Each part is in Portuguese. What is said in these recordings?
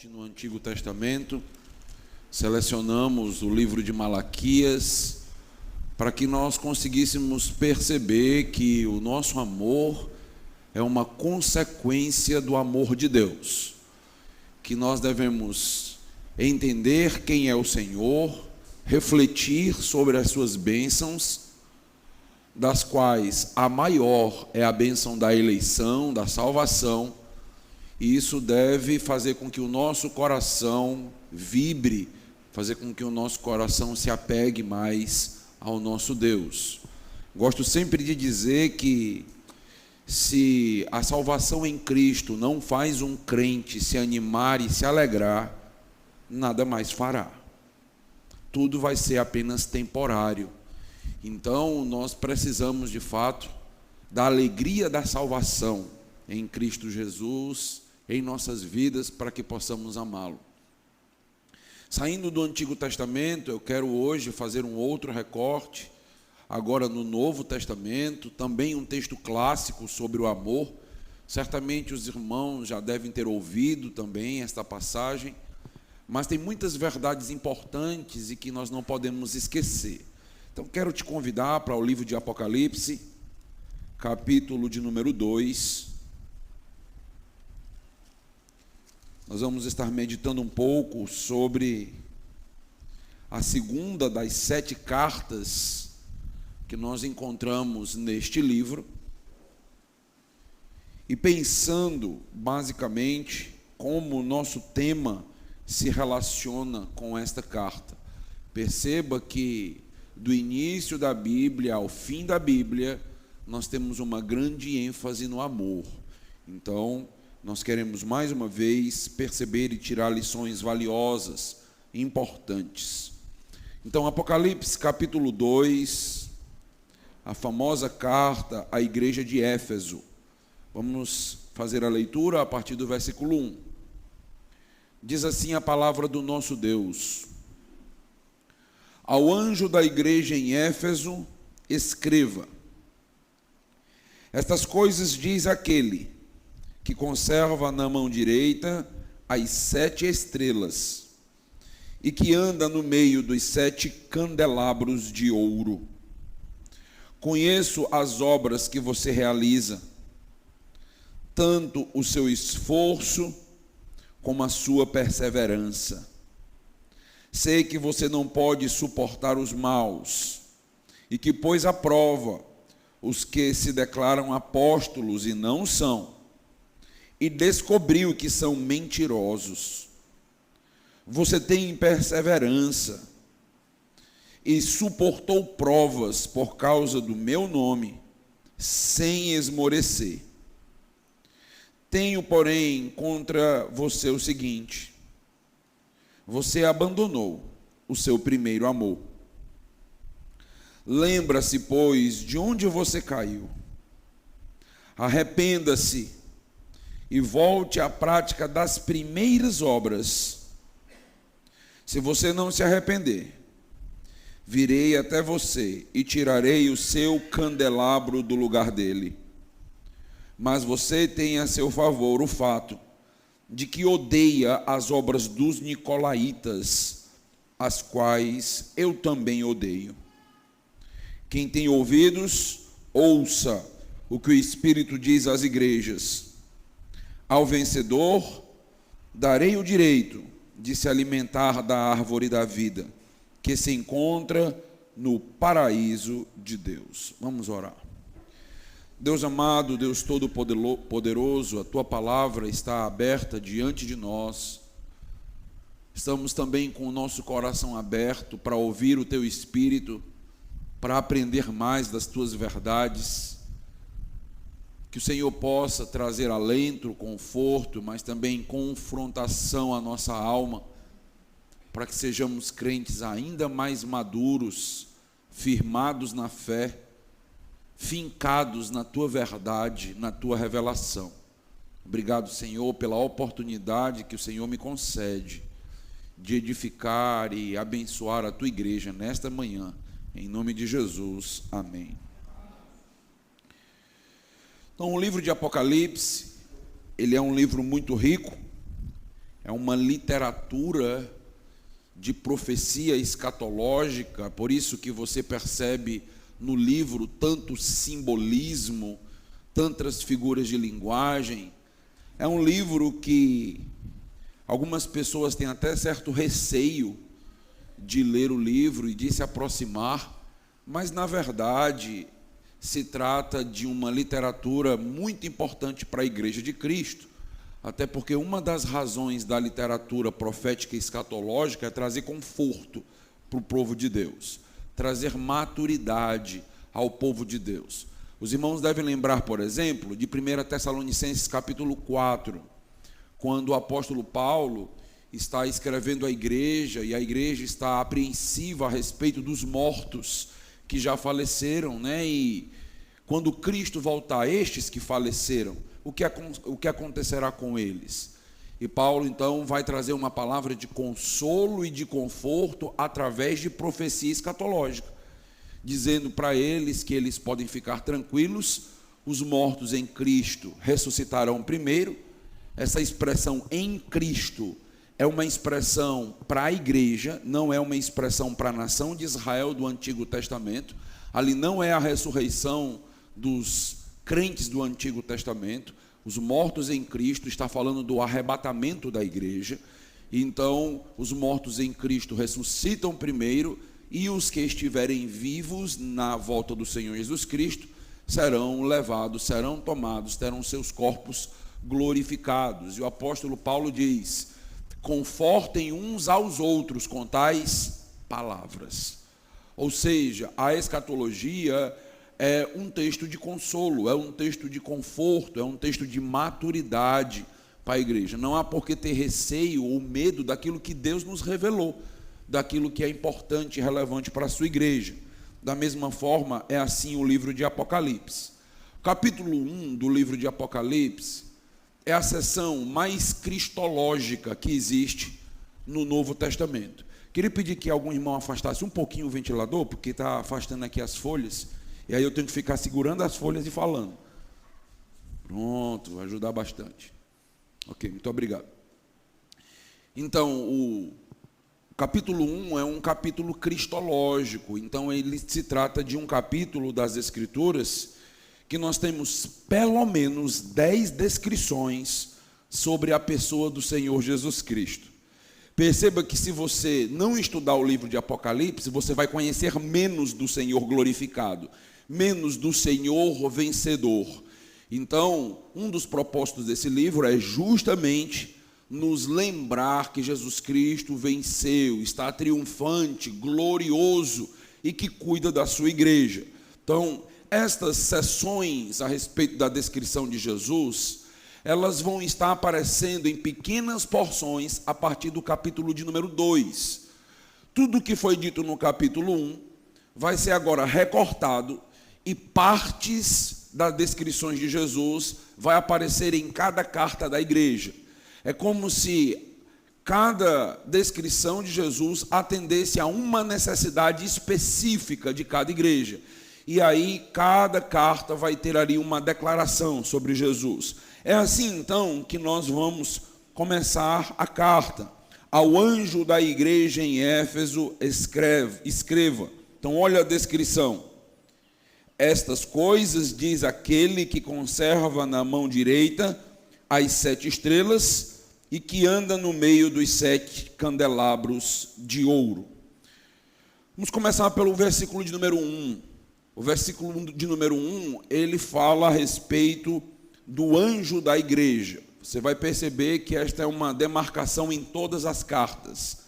No Antigo Testamento, selecionamos o livro de Malaquias para que nós conseguíssemos perceber que o nosso amor é uma consequência do amor de Deus, que nós devemos entender quem é o Senhor, refletir sobre as suas bênçãos, das quais a maior é a bênção da eleição, da salvação. E isso deve fazer com que o nosso coração vibre, fazer com que o nosso coração se apegue mais ao nosso Deus. Gosto sempre de dizer que se a salvação em Cristo não faz um crente se animar e se alegrar, nada mais fará. Tudo vai ser apenas temporário. Então, nós precisamos, de fato, da alegria da salvação em Cristo Jesus, em nossas vidas, para que possamos amá-lo. Saindo do Antigo Testamento, eu quero hoje fazer um outro recorte, agora no Novo Testamento, também um texto clássico sobre o amor. Certamente os irmãos já devem ter ouvido também esta passagem, mas tem muitas verdades importantes e que nós não podemos esquecer. Então quero te convidar para o livro de Apocalipse, capítulo de número 2. Nós vamos estar meditando um pouco sobre a segunda das 7 cartas que nós encontramos neste livro e pensando basicamente como o nosso tema se relaciona com esta carta. Perceba que do início da Bíblia ao fim da Bíblia nós temos uma grande ênfase no amor. Então, nós queremos mais uma vez perceber e tirar lições valiosas, importantes. Então, Apocalipse capítulo 2, a famosa carta à igreja de Éfeso. Vamos fazer a leitura a partir do versículo 1. Diz assim a palavra do nosso Deus: Ao anjo da igreja em Éfeso, escreva: Estas coisas diz aquele que conserva na mão direita as 7 estrelas, e que anda no meio dos 7 candelabros de ouro. Conheço as obras que você realiza, tanto o seu esforço como a sua perseverança. Sei que você não pode suportar os maus, e que pôs à prova os que se declaram apóstolos e não são, e descobriu que são mentirosos. Você tem perseverança e suportou provas por causa do meu nome, sem esmorecer. Tenho, porém, contra você o seguinte: você abandonou o seu primeiro amor. Lembra-se, pois, de onde você caiu. Arrependa-se e volte à prática das primeiras obras. Se você não se arrepender, virei até você e tirarei o seu candelabro do lugar dele. Mas você tem a seu favor o fato de que odeia as obras dos nicolaítas, as quais eu também odeio. Quem tem ouvidos, ouça o que o Espírito diz às igrejas. Ao vencedor, darei o direito de se alimentar da árvore da vida, que se encontra no paraíso de Deus. Vamos orar. Deus amado, Deus todo-poderoso, a Tua palavra está aberta diante de nós. Estamos também com o nosso coração aberto para ouvir o Teu Espírito, para aprender mais das Tuas verdades. Que o Senhor possa trazer alento, conforto, mas também confrontação à nossa alma, para que sejamos crentes ainda mais maduros, firmados na fé, fincados na Tua verdade, na Tua revelação. Obrigado, Senhor, pela oportunidade que o Senhor me concede de edificar e abençoar a Tua igreja nesta manhã. Em nome de Jesus, amém. Então, o livro de Apocalipse, ele é um livro muito rico, é uma literatura de profecia escatológica, por isso que você percebe no livro tanto simbolismo, tantas figuras de linguagem. É um livro que algumas pessoas têm até certo receio de ler o livro e de se aproximar, mas na verdade se trata de uma literatura muito importante para a Igreja de Cristo, até porque uma das razões da literatura profética e escatológica é trazer conforto para o povo de Deus, trazer maturidade ao povo de Deus. Os irmãos devem lembrar, por exemplo, de 1 Tessalonicenses capítulo 4, quando o apóstolo Paulo está escrevendo à igreja, e a igreja está apreensiva a respeito dos mortos que já faleceram, né? E quando Cristo voltar, estes que faleceram, o que acontecerá com eles? E Paulo então vai trazer uma palavra de consolo e de conforto através de profecia escatológica, dizendo para eles que eles podem ficar tranquilos, os mortos em Cristo ressuscitarão primeiro. Essa expressão em Cristo é uma expressão para a igreja, não é uma expressão para a nação de Israel do Antigo Testamento. Ali não é a ressurreição dos crentes do Antigo Testamento. Os mortos em Cristo está falando do arrebatamento da igreja. Então, os mortos em Cristo ressuscitam primeiro, e os que estiverem vivos na volta do Senhor Jesus Cristo serão levados, serão tomados, terão seus corpos glorificados. E o apóstolo Paulo diz: confortem uns aos outros com tais palavras. Ou seja, a escatologia é um texto de consolo, é um texto de conforto, é um texto de maturidade para a igreja. Não há por que ter receio ou medo daquilo que Deus nos revelou, daquilo que é importante e relevante para a sua igreja. Da mesma forma, é assim o livro de Apocalipse. Capítulo 1 do livro de Apocalipse é a seção mais cristológica que existe no Novo Testamento. Queria pedir que algum irmão afastasse um pouquinho o ventilador, porque está afastando aqui as folhas, e aí eu tenho que ficar segurando as folhas e falando. Pronto, vai ajudar bastante. Ok, muito obrigado. Então, o capítulo 1 é um capítulo cristológico, então ele se trata de um capítulo das Escrituras que nós temos pelo menos 10 descrições sobre a pessoa do Senhor Jesus Cristo. Perceba que se você não estudar o livro de Apocalipse, você vai conhecer menos do Senhor glorificado, menos do Senhor vencedor. Então, um dos propósitos desse livro é justamente nos lembrar que Jesus Cristo venceu, está triunfante, glorioso e que cuida da sua igreja. Então, estas sessões a respeito da descrição de Jesus, elas vão estar aparecendo em pequenas porções a partir do capítulo de número 2. Tudo que foi dito no capítulo 1 vai ser agora recortado, e partes das descrições de Jesus vai aparecer em cada carta da igreja. É como se cada descrição de Jesus atendesse a uma necessidade específica de cada igreja. E aí cada carta vai ter ali uma declaração sobre Jesus. É assim então que nós vamos começar a carta. Ao anjo da igreja em Éfeso escreva. Então olha a descrição. Estas coisas diz aquele que conserva na mão direita as 7 estrelas e que anda no meio dos 7 candelabros de ouro. Vamos começar pelo versículo de número 1. O versículo de número 1, ele fala a respeito do anjo da igreja. Você vai perceber que esta é uma demarcação em todas as cartas.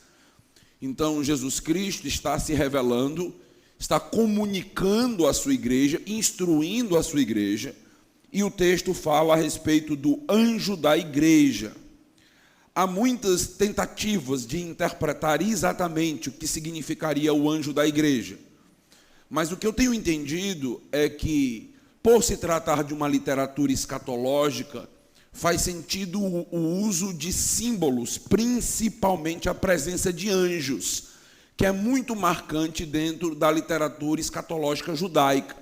Então, Jesus Cristo está se revelando, está comunicando à sua igreja, instruindo a sua igreja, e o texto fala a respeito do anjo da igreja. Há muitas tentativas de interpretar exatamente o que significaria o anjo da igreja. Mas o que eu tenho entendido é que, por se tratar de uma literatura escatológica, faz sentido o uso de símbolos, principalmente a presença de anjos, que é muito marcante dentro da literatura escatológica judaica.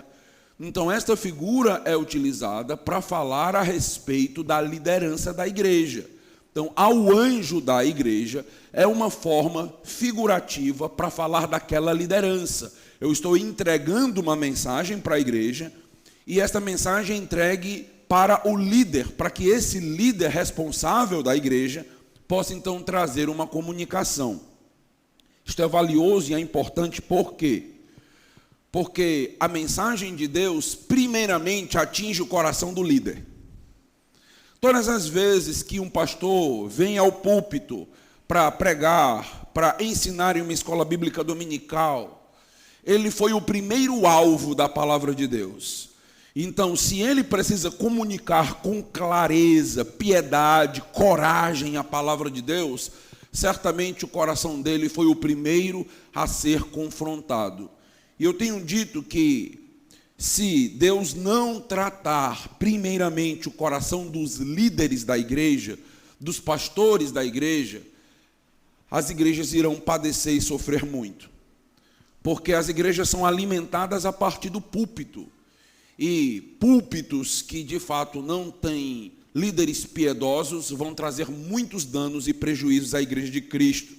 Então, esta figura é utilizada para falar a respeito da liderança da igreja. Então, ao anjo da igreja é uma forma figurativa para falar daquela liderança. Eu estou entregando uma mensagem para a igreja e esta mensagem é entregue para o líder, para que esse líder responsável da igreja possa então trazer uma comunicação. Isto é valioso e é importante por quê? Porque a mensagem de Deus primeiramente atinge o coração do líder. Todas as vezes que um pastor vem ao púlpito para pregar, para ensinar em uma escola bíblica dominical, ele foi o primeiro alvo da palavra de Deus. Então, se ele precisa comunicar com clareza, piedade, coragem a palavra de Deus, certamente o coração dele foi o primeiro a ser confrontado. E eu tenho dito que se Deus não tratar primeiramente o coração dos líderes da igreja, dos pastores da igreja, as igrejas irão padecer e sofrer muito. Porque as igrejas são alimentadas a partir do púlpito. E púlpitos que de fato não têm líderes piedosos vão trazer muitos danos e prejuízos à igreja de Cristo.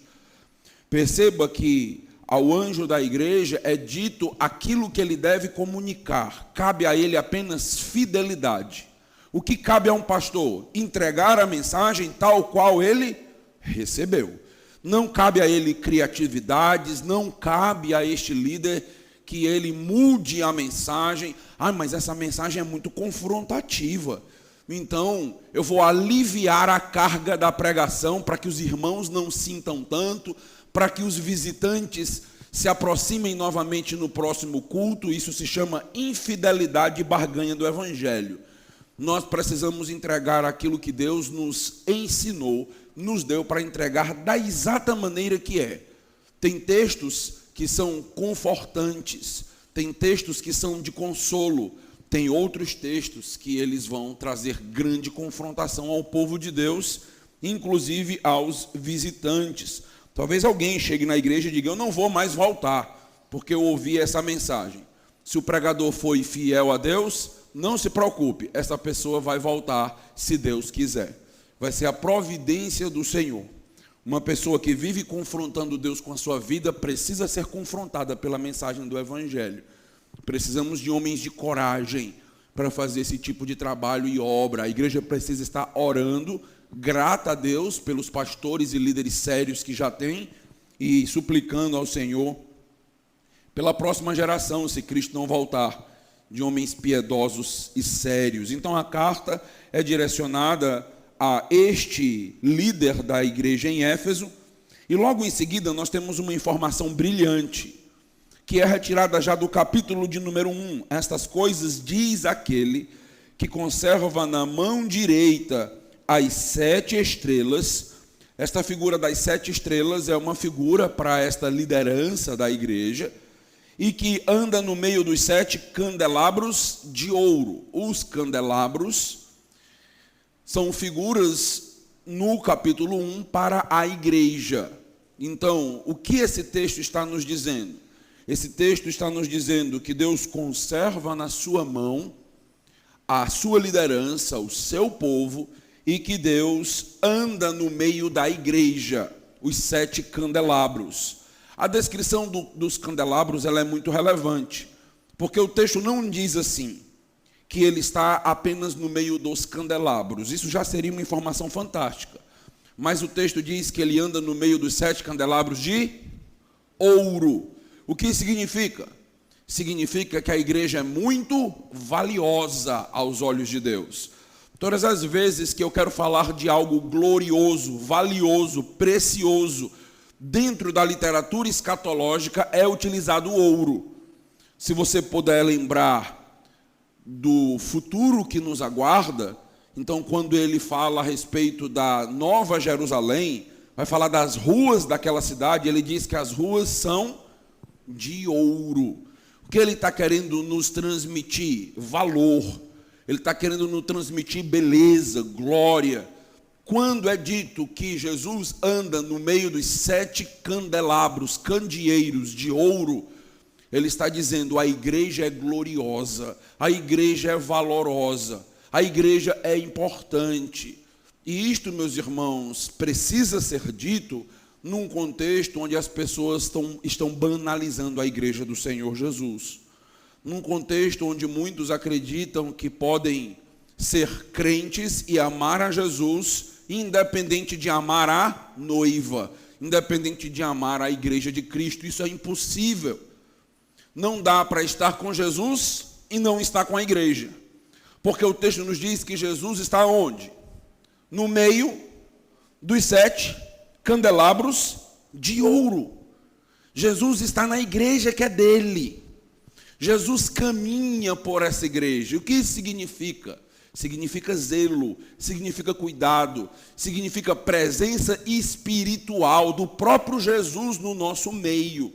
Perceba que ao anjo da igreja é dito aquilo que ele deve comunicar. Cabe a ele apenas fidelidade. O que cabe a um pastor? Entregar a mensagem tal qual ele recebeu. Não cabe a ele criatividades, não cabe a este líder que ele mude a mensagem. Mas essa mensagem é muito confrontativa. Então, eu vou aliviar a carga da pregação para que os irmãos não sintam tanto, para que os visitantes se aproximem novamente no próximo culto. Isso se chama infidelidade e barganha do evangelho. Nós precisamos entregar aquilo que Deus nos ensinou, nos deu para entregar da exata maneira que é. Tem textos que são confortantes, tem textos que são de consolo, tem outros textos que eles vão trazer grande confrontação ao povo de Deus, inclusive aos visitantes. Talvez alguém chegue na igreja e diga: eu não vou mais voltar, porque eu ouvi essa mensagem. Se o pregador foi fiel a Deus, não se preocupe, essa pessoa vai voltar se Deus quiser. Vai ser a providência do Senhor. Uma pessoa que vive confrontando Deus com a sua vida precisa ser confrontada pela mensagem do evangelho. Precisamos de homens de coragem para fazer esse tipo de trabalho e obra. A igreja precisa estar orando, grata a Deus pelos pastores e líderes sérios que já tem, e suplicando ao Senhor pela próxima geração, se Cristo não voltar, de homens piedosos e sérios. Então a carta é direcionada a este líder da igreja em Éfeso, e logo em seguida nós temos uma informação brilhante, que é retirada já do capítulo de número 1. Estas coisas diz aquele que conserva na mão direita as 7 estrelas. Esta figura das 7 estrelas é uma figura para esta liderança da igreja, e que anda no meio dos 7 candelabros de ouro. Os candelabros são figuras no capítulo 1 para a igreja. Então, o que esse texto está nos dizendo? Esse texto está nos dizendo que Deus conserva na sua mão a sua liderança, o seu povo, e que Deus anda no meio da igreja, os 7 candelabros. A descrição dos candelabros ela é muito relevante, porque o texto não diz assim, que ele está apenas no meio dos candelabros. Isso já seria uma informação fantástica. Mas o texto diz que ele anda no meio dos 7 candelabros de ouro. O que significa? Significa que a igreja é muito valiosa aos olhos de Deus. Todas as vezes que eu quero falar de algo glorioso, valioso, precioso, dentro da literatura escatológica é utilizado o ouro. Se você puder lembrar do futuro que nos aguarda, então quando ele fala a respeito da Nova Jerusalém, vai falar das ruas daquela cidade, ele diz que as ruas são de ouro. O que ele está querendo nos transmitir? Valor. Ele está querendo nos transmitir beleza, glória. Quando é dito que Jesus anda no meio dos 7 candelabros, candeeiros de ouro, ele está dizendo: a igreja é gloriosa, a igreja é valorosa, a igreja é importante. E isto, meus irmãos, precisa ser dito num contexto onde as pessoas estão banalizando a igreja do Senhor Jesus. Num contexto onde muitos acreditam que podem ser crentes e amar a Jesus, independente de amar a noiva, independente de amar a igreja de Cristo. Isso é impossível. Não dá para estar com Jesus e não estar com a igreja. Porque o texto nos diz que Jesus está onde? No meio dos 7 candelabros de ouro. Jesus está na igreja que é dele. Jesus caminha por essa igreja. O que isso significa? Significa zelo, significa cuidado, significa presença espiritual do próprio Jesus no nosso meio.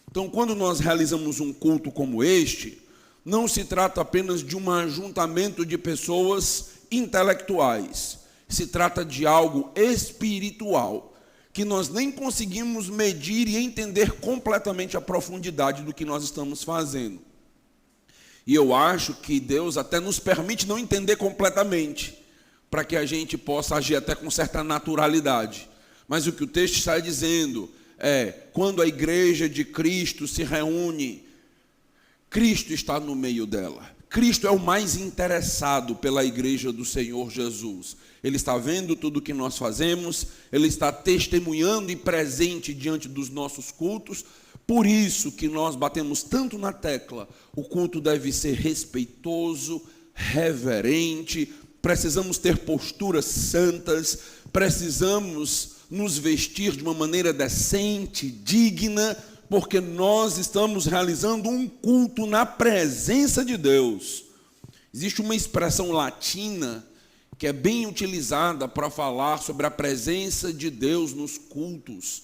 Então, quando nós realizamos um culto como este, não se trata apenas de um ajuntamento de pessoas intelectuais. Se trata de algo espiritual, que nós nem conseguimos medir e entender completamente a profundidade do que nós estamos fazendo. E eu acho que Deus até nos permite não entender completamente, para que a gente possa agir até com certa naturalidade. Mas o que o texto está dizendo é, quando a igreja de Cristo se reúne, Cristo está no meio dela. Cristo é o mais interessado pela igreja do Senhor Jesus. Ele está vendo tudo o que nós fazemos, Ele está testemunhando e presente diante dos nossos cultos. Por isso que nós batemos tanto na tecla, o culto deve ser respeitoso, reverente, precisamos ter posturas santas, precisamos nos vestir de uma maneira decente, digna, porque nós estamos realizando um culto na presença de Deus. Existe uma expressão latina que é bem utilizada para falar sobre a presença de Deus nos cultos.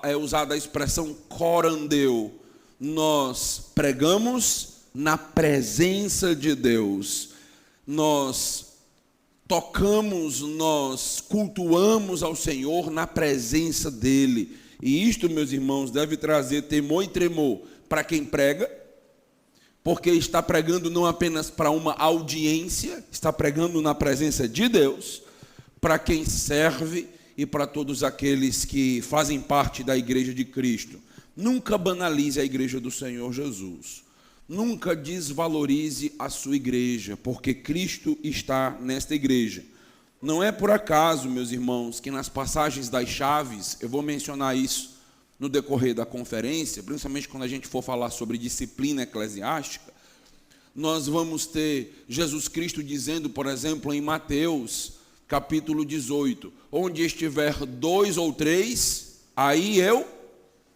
É usada a expressão corandeu. Nós pregamos na presença de Deus. Nós tocamos, nós cultuamos ao Senhor na presença dEle. E isto, meus irmãos, deve trazer temor e tremor para quem prega, porque está pregando não apenas para uma audiência, está pregando na presença de Deus, para quem serve e para todos aqueles que fazem parte da igreja de Cristo. Nunca banalize a igreja do Senhor Jesus. Nunca desvalorize a sua igreja, porque Cristo está nesta igreja. Não é por acaso, meus irmãos, que nas passagens das chaves, eu vou mencionar isso no decorrer da conferência, principalmente quando a gente for falar sobre disciplina eclesiástica, nós vamos ter Jesus Cristo dizendo, por exemplo, em Mateus, capítulo 18, onde estiver 2 ou 3, aí eu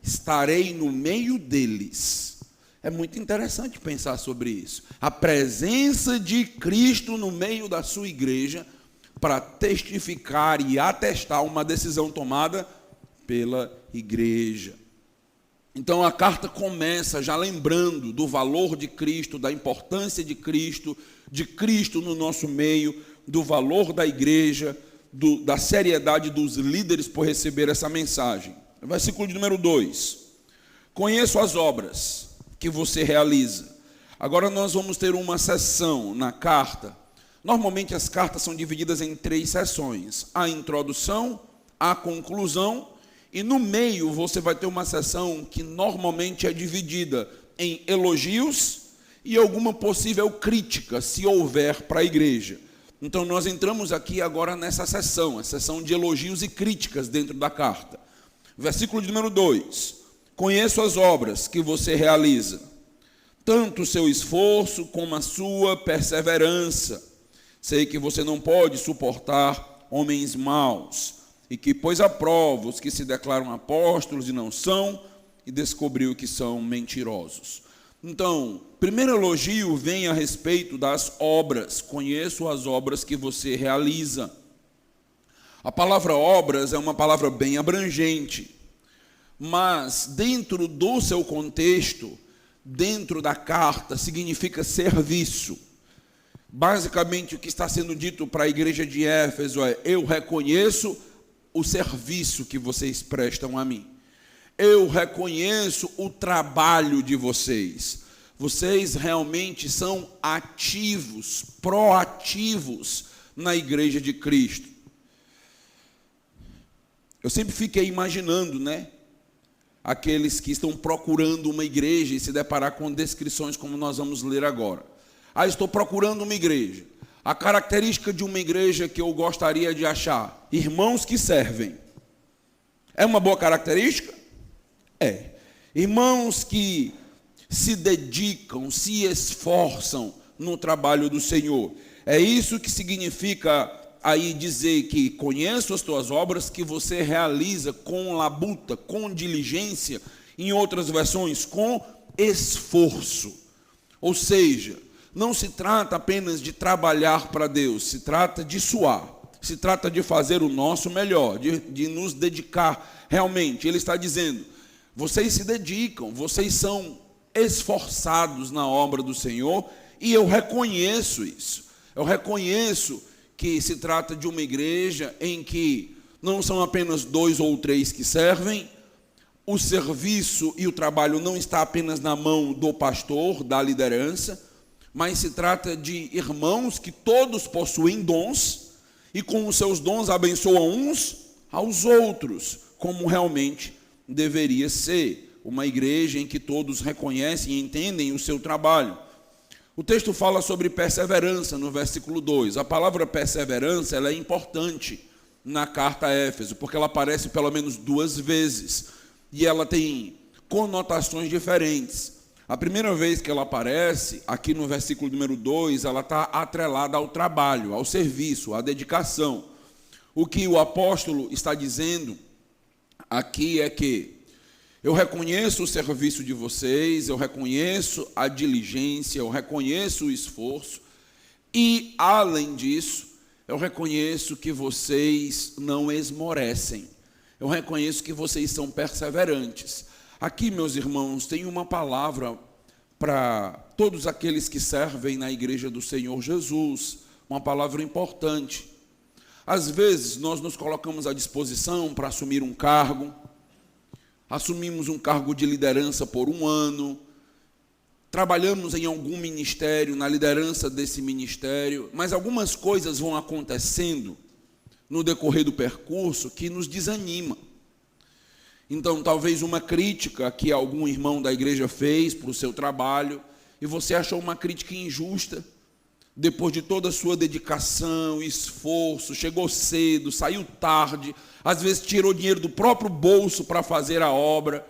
estarei no meio deles. É muito interessante pensar sobre isso. A presença de Cristo no meio da sua igreja para testificar e atestar uma decisão tomada pela igreja. Então a carta começa já lembrando do valor de Cristo, da importância de Cristo no nosso meio, do valor da igreja, da seriedade dos líderes por receber essa mensagem. Versículo de número 2. Conheço as obras que você realiza. Agora nós vamos ter uma seção na carta. Normalmente as cartas são divididas em 3 seções. A introdução, a conclusão, e no meio você vai ter uma seção que normalmente é dividida em elogios e alguma possível crítica, se houver, para a igreja. Então nós entramos aqui agora nessa seção, a seção de elogios e críticas dentro da carta. Versículo de número 2. Conheço as obras que você realiza, tanto o seu esforço como a sua perseverança. Sei que você não pode suportar homens maus, e que pôs à prova os que se declaram apóstolos e não são, e descobriu que são mentirosos. Então, primeiro elogio vem a respeito das obras. Conheço as obras que você realiza. A palavra obras é uma palavra bem abrangente, mas dentro do seu contexto, dentro da carta, significa serviço. Basicamente, o que está sendo dito para a igreja de Éfeso é: eu reconheço o serviço que vocês prestam a mim. Eu reconheço o trabalho de vocês. Vocês realmente são ativos, proativos na igreja de Cristo. Eu sempre fiquei imaginando, aqueles que estão procurando uma igreja e se deparar com descrições como nós vamos ler agora. Estou procurando uma igreja. A característica de uma igreja que eu gostaria de achar: irmãos que servem. É uma boa característica? É. Irmãos que se dedicam, se esforçam no trabalho do Senhor. É isso que significa aí dizer que conheço as tuas obras, que você realiza com labuta, com diligência, em outras versões, com esforço. Ou seja, não se trata apenas de trabalhar para Deus, se trata de suar, se trata de fazer o nosso melhor, de nos dedicar realmente. Ele está dizendo: vocês se dedicam, vocês são esforçados na obra do Senhor, e eu reconheço isso. Eu reconheço que se trata de uma igreja em que não são apenas 2 ou 3 que servem, o serviço e o trabalho não está apenas na mão do pastor, da liderança, mas se trata de irmãos que todos possuem dons e com os seus dons abençoam uns aos outros, como realmente deveria ser uma igreja em que todos reconhecem e entendem o seu trabalho. O texto fala sobre perseverança no versículo 2. A palavra perseverança, ela é importante na carta a Éfeso, porque ela aparece pelo menos 2 vezes e ela tem conotações diferentes. A primeira vez que ela aparece, aqui no versículo número 2, ela está atrelada ao trabalho, ao serviço, à dedicação. O que o apóstolo está dizendo aqui é que eu reconheço o serviço de vocês, eu reconheço a diligência, eu reconheço o esforço e, além disso, eu reconheço que vocês não esmorecem, eu reconheço que vocês são perseverantes. Aqui, meus irmãos, tem uma palavra para todos aqueles que servem na igreja do Senhor Jesus, uma palavra importante. Às vezes, nós nos colocamos à disposição para assumir um cargo, assumimos um cargo de liderança por 1 ano, trabalhamos em algum ministério, na liderança desse ministério, mas algumas coisas vão acontecendo no decorrer do percurso que nos desanima. Então, talvez uma crítica que algum irmão da igreja fez para o seu trabalho, e você achou uma crítica injusta, depois de toda a sua dedicação, esforço, chegou cedo, saiu tarde, às vezes tirou dinheiro do próprio bolso para fazer a obra,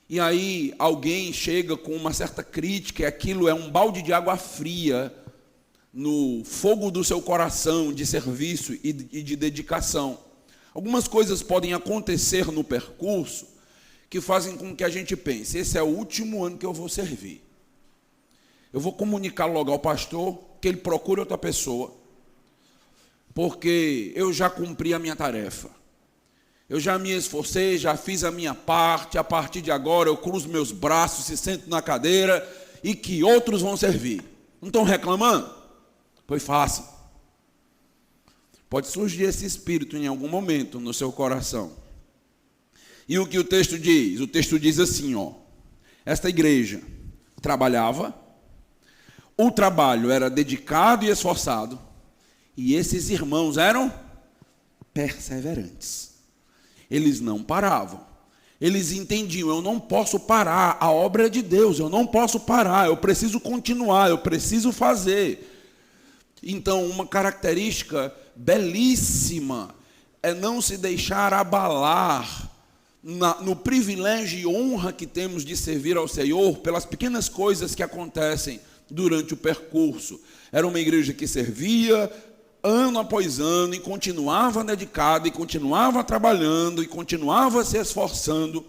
e aí alguém chega com uma certa crítica, e aquilo é um balde de água fria no fogo do seu coração de serviço e de dedicação. Algumas coisas podem acontecer no percurso que fazem com que a gente pense: esse é o último ano que eu vou servir. Eu vou comunicar logo ao pastor que ele procure outra pessoa, porque eu já cumpri a minha tarefa. Eu já me esforcei, já fiz a minha parte, a partir de agora eu cruzo meus braços e sento na cadeira e que outros vão servir. Não estão reclamando? Pois façam. Pode surgir esse espírito em algum momento no seu coração. E o que o texto diz? O texto diz assim, esta igreja trabalhava, o trabalho era dedicado e esforçado, e esses irmãos eram perseverantes. Eles não paravam. Eles entendiam: eu não posso parar, a obra é de Deus, eu não posso parar, eu preciso continuar, eu preciso fazer. Então, uma característica belíssima é não se deixar abalar no privilégio e honra que temos de servir ao Senhor pelas pequenas coisas que acontecem durante o percurso. Era uma igreja que servia ano após ano e continuava dedicada, e continuava trabalhando, e continuava se esforçando,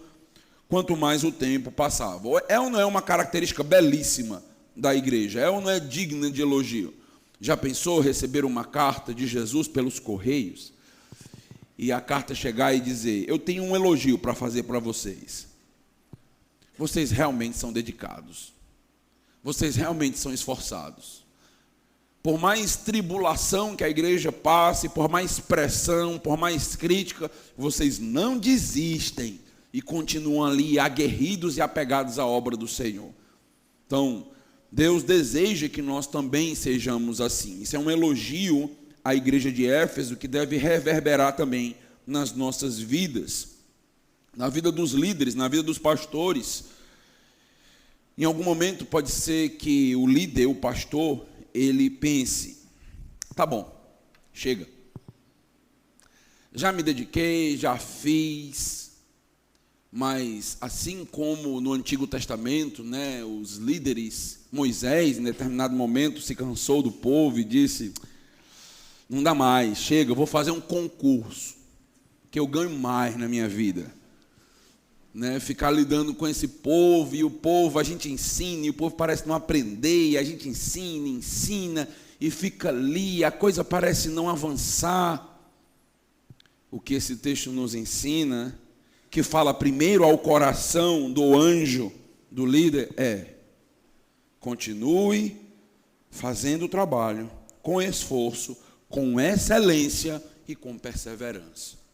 quanto mais o tempo passava. É ou não é uma característica belíssima da igreja? É ou não é digna de elogio? Já pensou receber uma carta de Jesus pelos correios? E a carta chegar e dizer: eu tenho um elogio para fazer para vocês. Vocês realmente são dedicados. Vocês realmente são esforçados. Por mais tribulação que a igreja passe, por mais pressão, por mais crítica, vocês não desistem e continuam ali aguerridos e apegados à obra do Senhor. Então, Deus deseja que nós também sejamos assim. Isso é um elogio à igreja de Éfeso que deve reverberar também nas nossas vidas, na vida dos líderes, na vida dos pastores. Em algum momento pode ser que o líder, o pastor, ele pense: tá bom, chega. Já me dediquei, já fiz, mas assim como no Antigo Testamento, né, os líderes, Moisés, em determinado momento, se cansou do povo e disse: não dá mais, chega, eu vou fazer um concurso, que eu ganho mais na minha vida. Né, ficar lidando com esse povo, e o povo, a gente ensina, e o povo parece não aprender, e a gente ensina, e fica ali, a coisa parece não avançar. O que esse texto nos ensina, que fala primeiro ao coração do anjo, do líder, é: continue fazendo o trabalho com esforço, com excelência e com perseverança.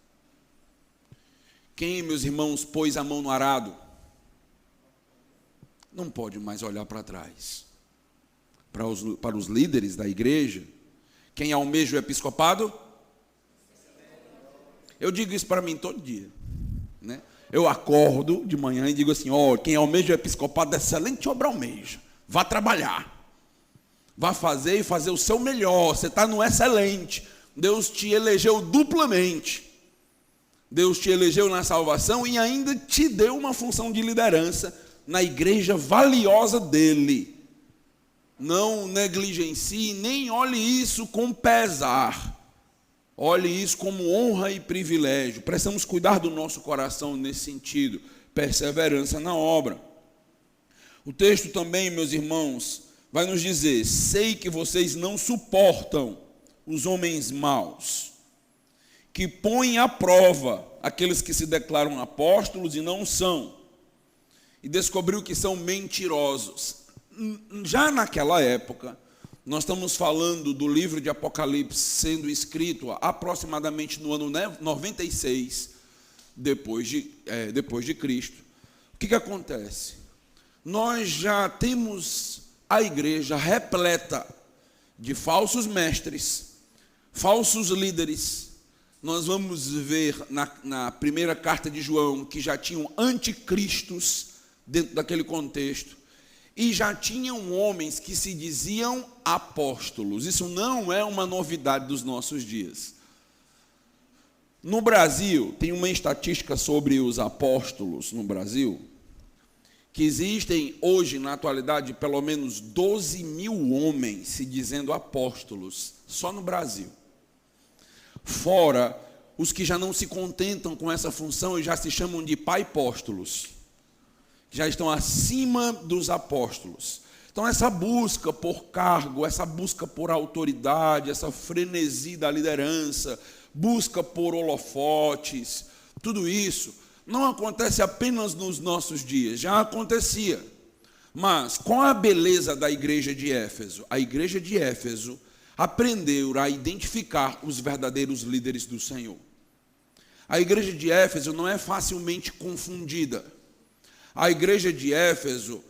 Quem, meus irmãos, pôs a mão no arado, não pode mais olhar para trás. Para os líderes da igreja, quem almeja o episcopado, eu digo isso para mim todo dia, né? Eu acordo de manhã e digo assim: ó, quem almeja o episcopado, excelente obra almeja, vá trabalhar, vá fazer e fazer o seu melhor, você está no excelente, Deus te elegeu duplamente. Deus te elegeu na salvação e ainda te deu uma função de liderança na igreja valiosa dele. Não negligencie, nem olhe isso com pesar. Olhe isso como honra e privilégio. Precisamos cuidar do nosso coração nesse sentido. Perseverança na obra. O texto também, meus irmãos, vai nos dizer: sei que vocês não suportam os homens maus, que põem à prova aqueles que se declaram apóstolos e não são, e descobriu que são mentirosos. Já naquela época, nós estamos falando do livro de Apocalipse sendo escrito aproximadamente no ano 96 depois de Cristo. O que acontece? Nós já temos a igreja repleta de falsos mestres, falsos líderes. Nós vamos ver na primeira carta de João que já tinham anticristos dentro daquele contexto, e já tinham homens que se diziam apóstolos. Isso não é uma novidade dos nossos dias. No Brasil, tem uma estatística sobre os apóstolos no Brasil, que existem hoje, na atualidade, pelo menos 12 mil homens se dizendo apóstolos, só no Brasil. Fora os que já não se contentam com essa função e já se chamam de paipóstolos, já estão acima dos apóstolos. Então essa busca por cargo, essa busca por autoridade, essa frenesi da liderança, busca por holofotes, tudo isso não acontece apenas nos nossos dias, já acontecia. Mas com a beleza da igreja de Éfeso, a igreja de Éfeso aprendeu a identificar os verdadeiros líderes do Senhor. A igreja de Éfeso não é facilmente confundida. A igreja de Éfeso,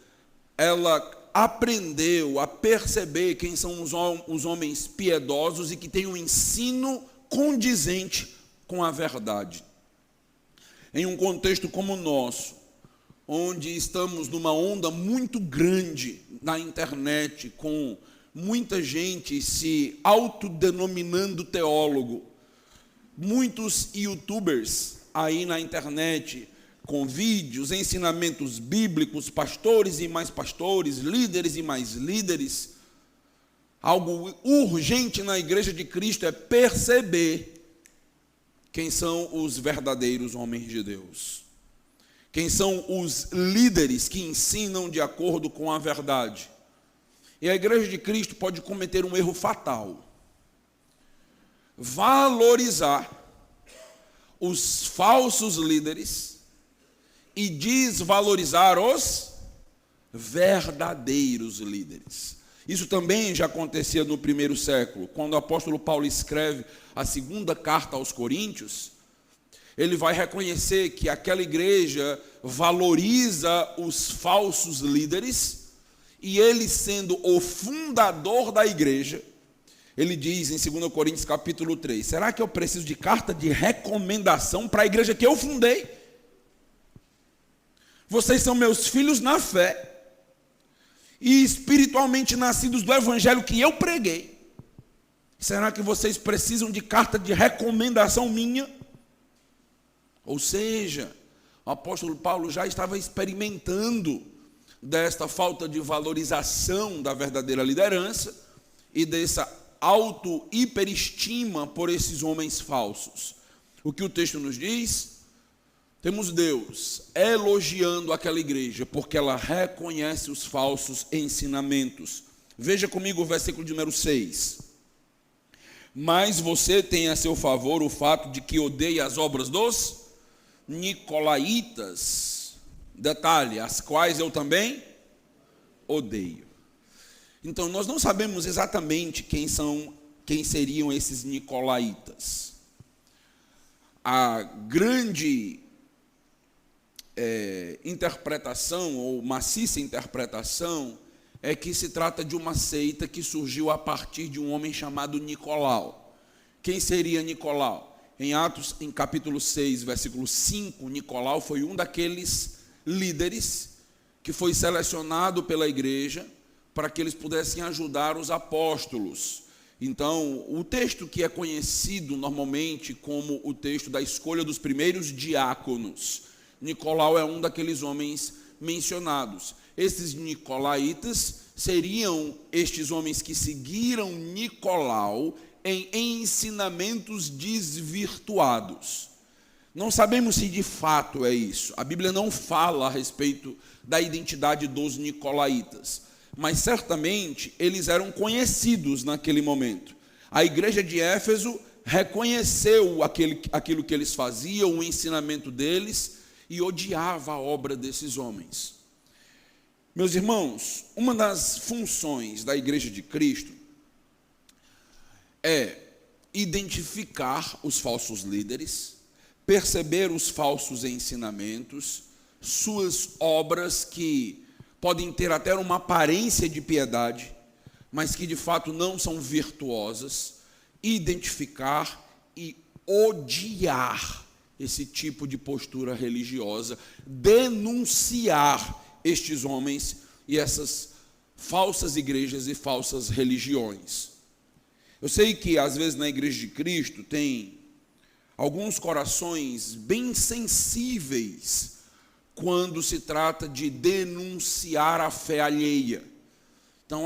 ela aprendeu a perceber quem são os homens piedosos e que têm um ensino condizente com a verdade. Em um contexto como o nosso, onde estamos numa onda muito grande na internet, com muita gente se autodenominando teólogo, muitos youtubers aí na internet, com vídeos, ensinamentos bíblicos, pastores e mais pastores, líderes e mais líderes. Algo urgente na igreja de Cristo é perceber quem são os verdadeiros homens de Deus, quem são os líderes que ensinam de acordo com a verdade. E a igreja de Cristo pode cometer um erro fatal: valorizar os falsos líderes e desvalorizar os verdadeiros líderes. Isso também já acontecia no primeiro século. Quando o apóstolo Paulo escreve a segunda carta aos Coríntios, ele vai reconhecer que aquela igreja valoriza os falsos líderes, e ele, sendo o fundador da igreja, Ele diz em 2 Coríntios capítulo 3, será que eu preciso de carta de recomendação para a igreja que eu fundei? Vocês são meus filhos na fé e espiritualmente nascidos do evangelho que eu preguei. Será que vocês precisam de carta de recomendação minha? Ou seja, o apóstolo Paulo já estava experimentando desta falta de valorização da verdadeira liderança e dessa auto-hiperestima por esses homens falsos. O que o texto nos diz? Temos Deus elogiando aquela igreja, porque ela reconhece os falsos ensinamentos. Veja comigo o versículo de número 6. Mas você tem a seu favor o fato de que odeia as obras dos nicolaítas. Detalhe, as quais eu também odeio. Então, nós não sabemos exatamente quem seriam esses nicolaítas. A grande interpretação, ou maciça interpretação, é que se trata de uma seita que surgiu a partir de um homem chamado Nicolau. Quem seria Nicolau? Em Atos, em capítulo 6, versículo 5, Nicolau foi um daqueles líderes que foi selecionado pela igreja para que eles pudessem ajudar os apóstolos. Então, o texto que é conhecido normalmente como o texto da escolha dos primeiros diáconos, Nicolau é um daqueles homens mencionados. Esses nicolaítas seriam estes homens que seguiram Nicolau em ensinamentos desvirtuados. Não sabemos se de fato é isso. A Bíblia não fala a respeito da identidade dos nicolaítas, mas certamente eles eram conhecidos naquele momento. A igreja de Éfeso reconheceu aquilo que eles faziam, o ensinamento deles, e odiava a obra desses homens. Meus irmãos, uma das funções da igreja de Cristo é identificar os falsos líderes, perceber os falsos ensinamentos, suas obras que podem ter até uma aparência de piedade, mas que de fato não são virtuosas, identificar e odiar esse tipo de postura religiosa, denunciar estes homens e essas falsas igrejas e falsas religiões. Eu sei que às vezes na igreja de Cristo tem alguns corações bem sensíveis quando se trata de denunciar a fé alheia. Então,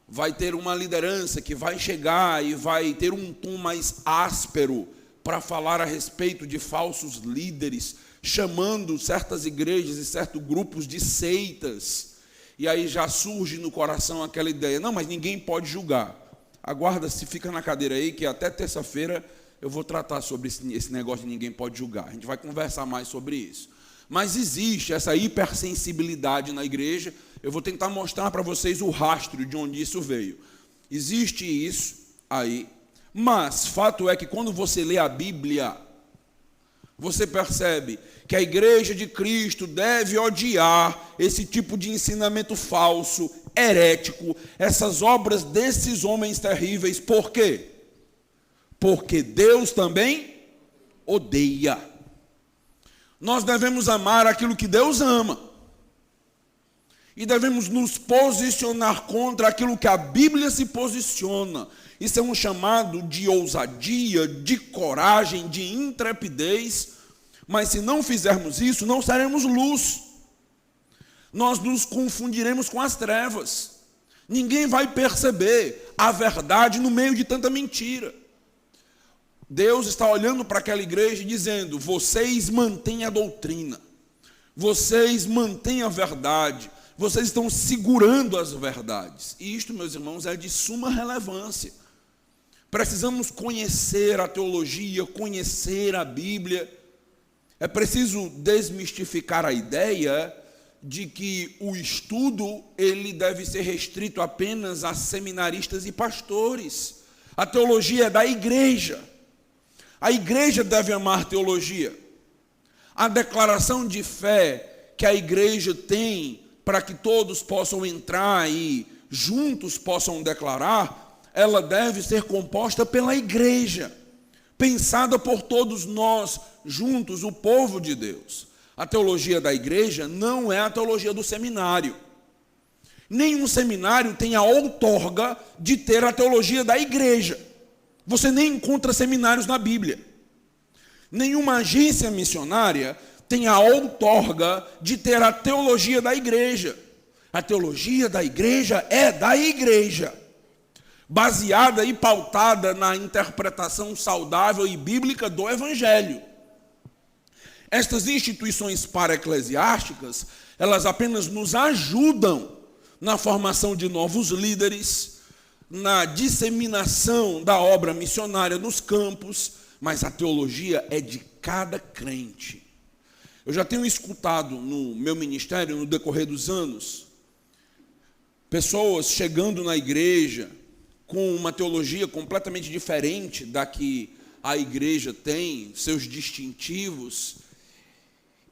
vai ter uma liderança que vai chegar e vai ter um tom mais áspero para falar a respeito de falsos líderes, chamando certas igrejas e certos grupos de seitas. E aí já surge no coração aquela ideia, não, mas ninguém pode julgar. Aguarda-se, fica na cadeira aí, que até terça-feira eu vou tratar sobre esse negócio de ninguém pode julgar. A gente vai conversar mais sobre isso. Mas existe essa hipersensibilidade na igreja. Eu vou tentar mostrar para vocês o rastro de onde isso veio. Existe isso aí. Mas fato é que quando você lê a Bíblia, você percebe que a igreja de Cristo deve odiar esse tipo de ensinamento falso, herético, essas obras desses homens terríveis. Por quê? Porque Deus também odeia. Nós devemos amar aquilo que Deus ama. E devemos nos posicionar contra aquilo que a Bíblia se posiciona. Isso é um chamado de ousadia, de coragem, de intrepidez. Mas se não fizermos isso, não seremos luz. Nós nos confundiremos com as trevas. Ninguém vai perceber a verdade no meio de tanta mentira. Deus está olhando para aquela igreja e dizendo, vocês mantêm a doutrina. Vocês mantêm a verdade. Vocês estão segurando as verdades. E isto, meus irmãos, é de suma relevância. Precisamos conhecer a teologia, conhecer a Bíblia. É preciso desmistificar a ideia de que o estudo ele deve ser restrito apenas a seminaristas e pastores. A teologia é da igreja. A igreja deve amar teologia. A declaração de fé que a igreja tem para que todos possam entrar e juntos possam declarar, ela deve ser composta pela igreja, pensada por todos nós, juntos, o povo de Deus. A teologia da igreja não é a teologia do seminário. Nenhum seminário tem a outorga de ter a teologia da igreja. Você nem encontra seminários na Bíblia. Nenhuma agência missionária tem a outorga de ter a teologia da igreja. A teologia da igreja é da igreja, baseada e pautada na interpretação saudável e bíblica do Evangelho. Estas instituições para-eclesiásticas, elas apenas nos ajudam na formação de novos líderes, na disseminação da obra missionária nos campos, mas a teologia é de cada crente. Eu já tenho escutado no meu ministério, no decorrer dos anos, pessoas chegando na igreja com uma teologia completamente diferente da que a igreja tem, seus distintivos,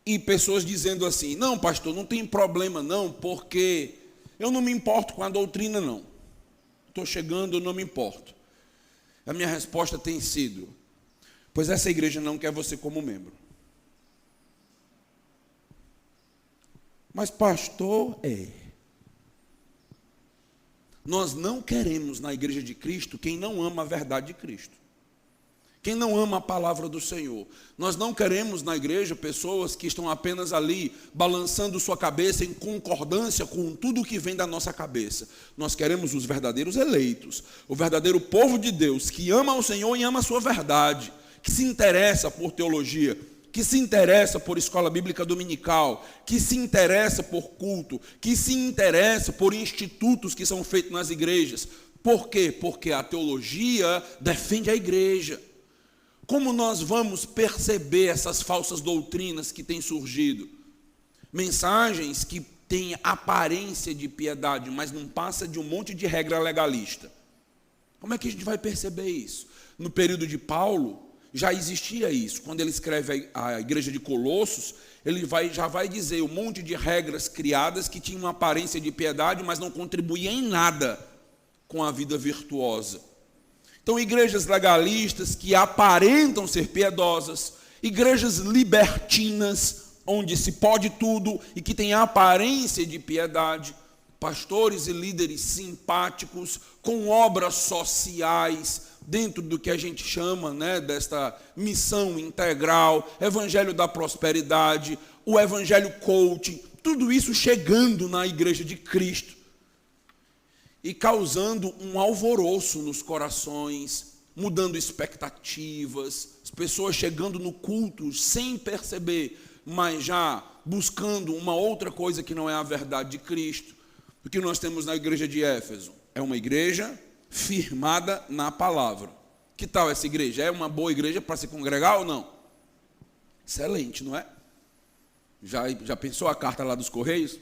e pessoas dizendo assim: não, pastor, não tem problema não, porque eu não me importo com a doutrina não. Estou chegando, eu não me importo. A minha resposta tem sido: pois essa igreja não quer você como membro. Mas pastor, nós não queremos na igreja de Cristo quem não ama a verdade de Cristo, quem não ama a palavra do Senhor. Nós não queremos na igreja pessoas que estão apenas ali balançando sua cabeça em concordância com tudo que vem da nossa cabeça. Nós queremos os verdadeiros eleitos, o verdadeiro povo de Deus que ama o Senhor e ama a sua verdade, que se interessa por teologia, que se interessa por escola bíblica dominical, que se interessa por culto, que se interessa por institutos que são feitos nas igrejas. Por quê? Porque a teologia defende a igreja. Como nós vamos perceber essas falsas doutrinas que têm surgido? Mensagens que têm aparência de piedade, mas não passa de um monte de regra legalista. Como é que a gente vai perceber isso? No período de Paulo, já existia isso. Quando ele escreve a igreja de Colossos, ele já vai dizer um monte de regras criadas que tinham uma aparência de piedade, mas não contribuíam em nada com a vida virtuosa. Então, igrejas legalistas que aparentam ser piedosas, igrejas libertinas, onde se pode tudo e que têm a aparência de piedade, pastores e líderes simpáticos, com obras sociais, dentro do que a gente chama, desta missão integral, evangelho da prosperidade, o evangelho coaching, tudo isso chegando na igreja de Cristo e causando um alvoroço nos corações, mudando expectativas, as pessoas chegando no culto sem perceber, mas já buscando uma outra coisa que não é a verdade de Cristo. O que nós temos na igreja de Éfeso é uma igreja firmada na palavra. Que tal essa igreja? É uma boa igreja para se congregar ou não? Excelente, não é? Já pensou a carta lá dos Correios?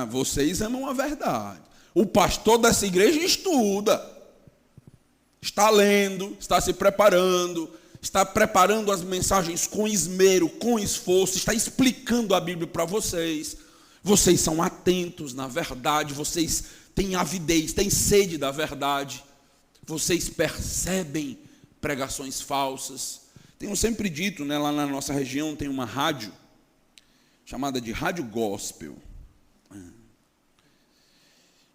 Vocês amam a verdade. O pastor dessa igreja estuda, está lendo, está se preparando, está preparando as mensagens com esmero, com esforço, está explicando a Bíblia para vocês. Vocês são atentos na verdade, vocês têm avidez, têm sede da verdade, vocês percebem pregações falsas. Tenho sempre dito, lá na nossa região tem uma rádio chamada de Rádio Gospel.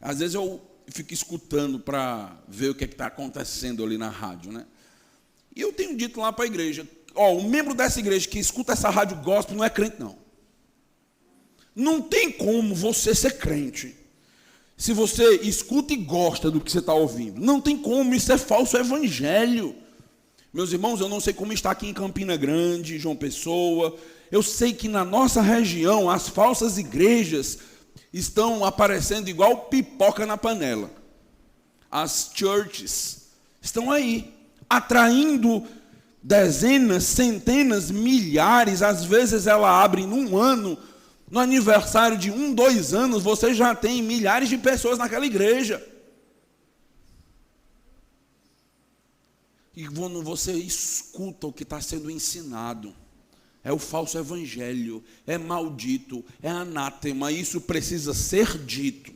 Às vezes eu fico escutando para ver o que está acontecendo ali na rádio, E eu tenho dito lá para a igreja: o membro dessa igreja que escuta essa Rádio Gospel não é crente, não. Não tem como você ser crente se você escuta e gosta do que você está ouvindo. Não tem como, isso é falso evangelho. Meus irmãos, eu não sei como está aqui em Campina Grande, João Pessoa. Eu sei que na nossa região as falsas igrejas estão aparecendo igual pipoca na panela. As churches estão aí, atraindo dezenas, centenas, milhares. Às vezes ela abre num ano, no aniversário de 2 anos, você já tem milhares de pessoas naquela igreja. E quando você escuta o que está sendo ensinado, é o falso evangelho, é maldito, é anátema, isso precisa ser dito.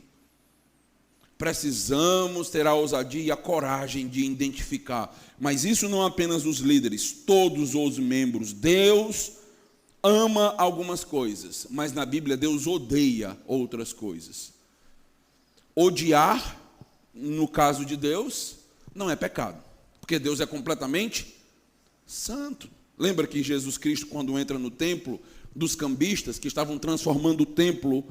Precisamos ter a ousadia e a coragem de identificar. Mas isso não apenas os líderes, todos os membros. Deus ama algumas coisas, mas na Bíblia Deus odeia outras coisas. Odiar, no caso de Deus, não é pecado, porque Deus é completamente santo. Lembra que Jesus Cristo, quando entra no templo dos cambistas, que estavam transformando o templo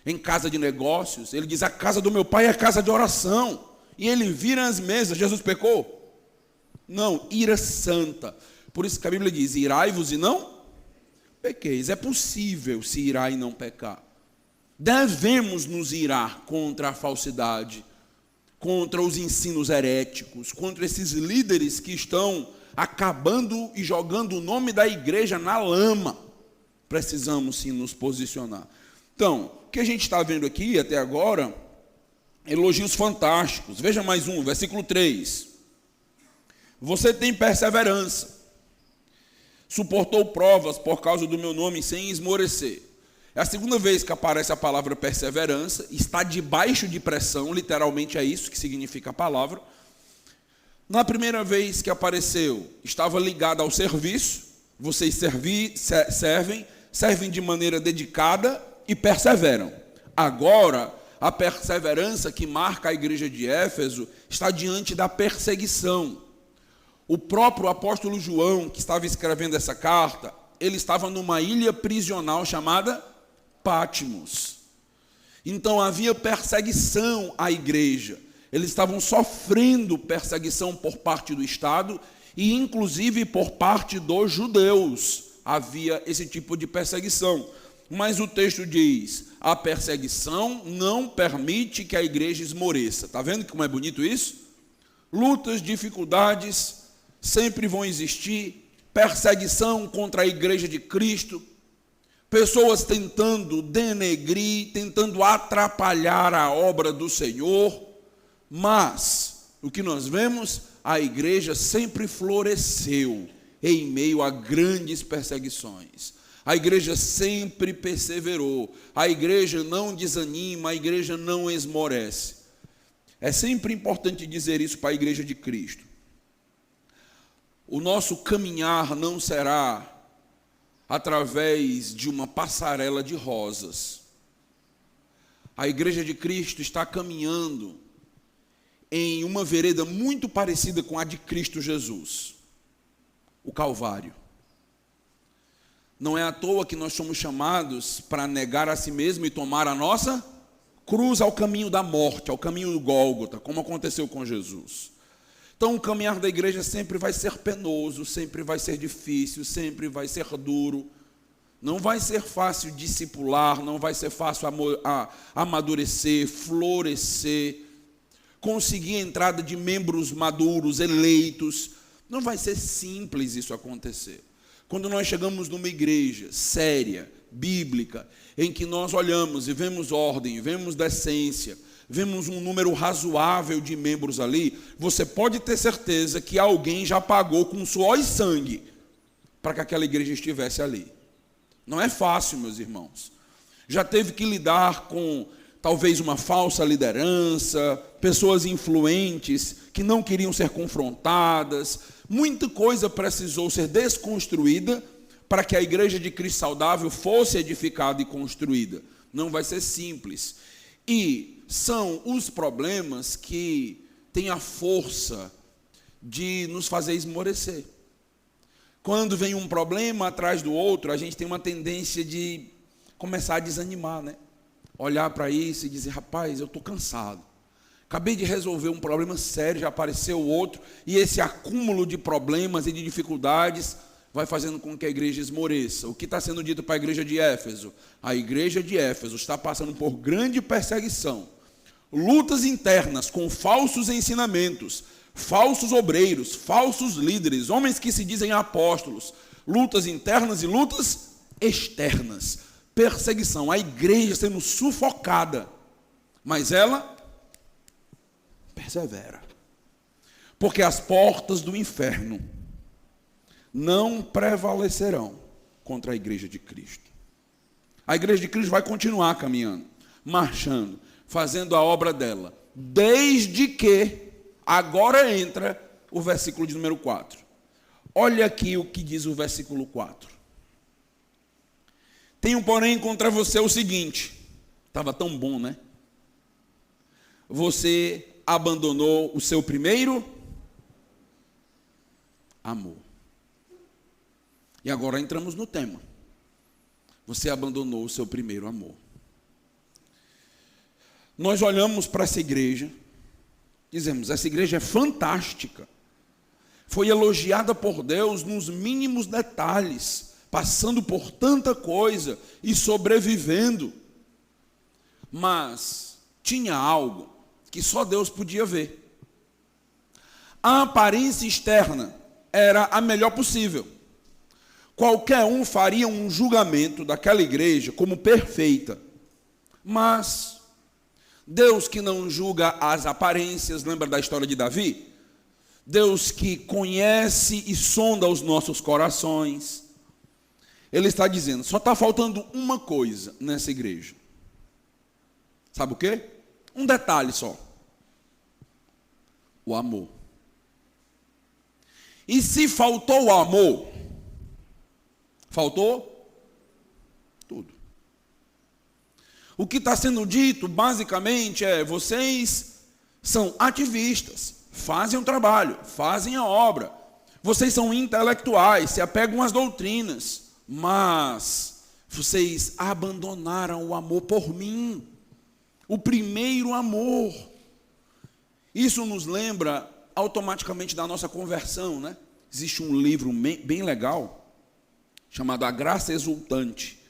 em casa de negócios, ele diz: a casa do meu pai é casa de oração. E ele vira as mesas. Jesus pecou? Não, ira santa. Por isso que a Bíblia diz: irai-vos e não pequeis. É possível se irar e não pecar. Devemos nos irar contra a falsidade, contra os ensinos heréticos, contra esses líderes que estão acabando e jogando o nome da igreja na lama. Precisamos sim nos posicionar. Então, o que a gente está vendo aqui até agora, elogios fantásticos. Veja mais um, versículo 3. Você tem perseverança, suportou provas por causa do meu nome sem esmorecer. É a segunda vez que aparece a palavra perseverança, está debaixo de pressão, literalmente é isso que significa a palavra. Na primeira vez que apareceu, estava ligado ao serviço. Vocês servem de maneira dedicada e perseveram. Agora, a perseverança que marca a igreja de Éfeso está diante da perseguição. O próprio apóstolo João, que estava escrevendo essa carta, ele estava numa ilha prisional chamada Patmos. Então havia perseguição à igreja. Eles estavam sofrendo perseguição por parte do Estado e inclusive por parte dos judeus. Havia esse tipo de perseguição. Mas o texto diz: a perseguição não permite que a igreja esmoreça. Está vendo como é bonito isso? Lutas, dificuldades sempre vão existir. Perseguição contra a igreja de Cristo. Pessoas tentando denegrir, tentando atrapalhar a obra do Senhor. Mas o que nós vemos? A igreja sempre floresceu em meio a grandes perseguições. A igreja sempre perseverou. A igreja não desanima, a igreja não esmorece. É sempre importante dizer isso para a igreja de Cristo. O nosso caminhar não será através de uma passarela de rosas. A igreja de Cristo está caminhando em uma vereda muito parecida com a de Cristo Jesus, o Calvário. Não é à toa que nós somos chamados para negar a si mesmo e tomar a nossa cruz ao caminho da morte, ao caminho do Gólgota, como aconteceu com Jesus. Então o caminhar da igreja sempre vai ser penoso, sempre vai ser difícil, sempre vai ser duro. Não vai ser fácil discipular, não vai ser fácil amadurecer, florescer, conseguir a entrada de membros maduros, eleitos. Não vai ser simples isso acontecer. Quando nós chegamos numa igreja séria, bíblica, em que nós olhamos e vemos ordem, vemos decência, vemos um número razoável de membros ali, você pode ter certeza que alguém já pagou com suor e sangue para que aquela igreja estivesse ali. Não é fácil, meus irmãos. Já teve que lidar com talvez uma falsa liderança, pessoas influentes que não queriam ser confrontadas. Muita coisa precisou ser desconstruída para que a igreja de Cristo saudável fosse edificada e construída. Não vai ser simples. E são os problemas que têm a força de nos fazer esmorecer. Quando vem um problema atrás do outro, a gente tem uma tendência de começar a desanimar, né? Olhar para isso e dizer: rapaz, eu estou cansado. Acabei de resolver um problema sério, já apareceu outro, e esse acúmulo de problemas e de dificuldades vai fazendo com que a igreja esmoreça. O que está sendo dito para a igreja de Éfeso? A igreja de Éfeso está passando por grande perseguição, lutas internas com falsos ensinamentos, falsos obreiros, falsos líderes, homens que se dizem apóstolos, lutas internas e lutas externas, perseguição, a igreja sendo sufocada, mas ela persevera, porque as portas do inferno não prevalecerão contra a igreja de Cristo. A igreja de Cristo vai continuar caminhando, marchando, fazendo a obra dela, desde que, agora entra o versículo de número 4. Olha aqui o que diz o versículo 4. Tenho, porém, contra você o seguinte, estava tão bom, né? Você abandonou o seu primeiro amor. E agora entramos no tema. Você abandonou o seu primeiro amor. Nós olhamos para essa igreja, dizemos, essa igreja é fantástica. Foi elogiada por Deus nos mínimos detalhes, passando por tanta coisa e sobrevivendo. Mas tinha algo que só Deus podia ver. A aparência externa era a melhor possível. Qualquer um faria um julgamento daquela igreja como perfeita. Mas Deus que não julga as aparências, lembra da história de Davi? Deus que conhece e sonda os nossos corações. Ele está dizendo, só está faltando uma coisa nessa igreja. Sabe o quê? Um detalhe só. O amor. E se faltou o amor, faltou tudo. O que está sendo dito, basicamente, é: vocês são ativistas, fazem o trabalho, fazem a obra. Vocês são intelectuais, se apegam às doutrinas, mas vocês abandonaram o amor por mim, o primeiro amor. Isso nos lembra automaticamente da nossa conversão, né? Existe um livro bem legal, chamado A Graça Exultante.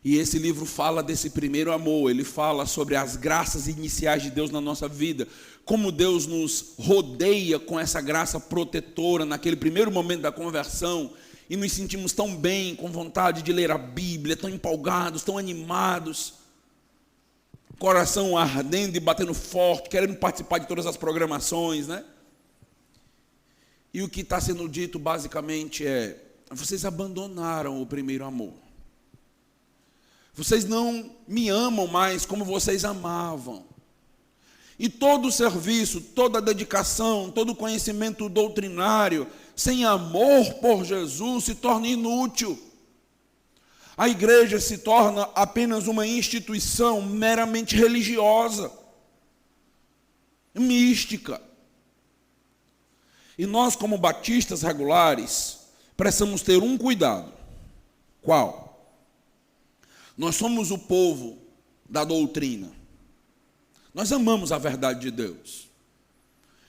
E esse livro fala desse primeiro amor, ele fala sobre as graças iniciais de Deus na nossa vida, como Deus nos rodeia com essa graça protetora naquele primeiro momento da conversão, e nos sentimos tão bem, com vontade de ler a Bíblia, tão empolgados, tão animados, coração ardendo e batendo forte, querendo participar de todas as programações, né? E o que está sendo dito basicamente é: vocês abandonaram o primeiro amor. Vocês não me amam mais como vocês amavam. E todo o serviço, toda a dedicação, todo o conhecimento doutrinário, sem amor por Jesus, se torna inútil. A igreja se torna apenas uma instituição meramente religiosa, mística. E nós, como batistas regulares, precisamos ter um cuidado. Qual? Nós somos o povo da doutrina. Nós amamos a verdade de Deus.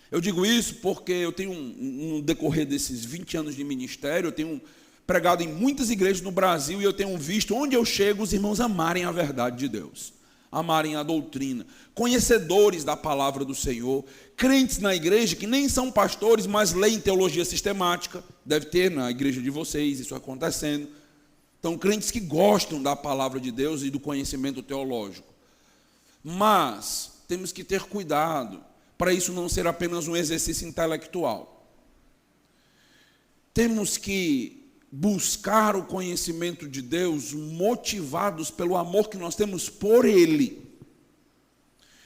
Eu digo isso porque eu tenho, no decorrer desses 20 anos de ministério, eu tenho pregado em muitas igrejas no Brasil e eu tenho visto onde eu chego os irmãos amarem a verdade de Deus, amarem a doutrina, conhecedores da palavra do Senhor, crentes na igreja que nem são pastores, mas leem teologia sistemática. Deve ter na igreja de vocês isso acontecendo. Então, crentes que gostam da palavra de Deus e do conhecimento teológico. Mas temos que ter cuidado para isso não ser apenas um exercício intelectual. Temos que buscar o conhecimento de Deus motivados pelo amor que nós temos por Ele.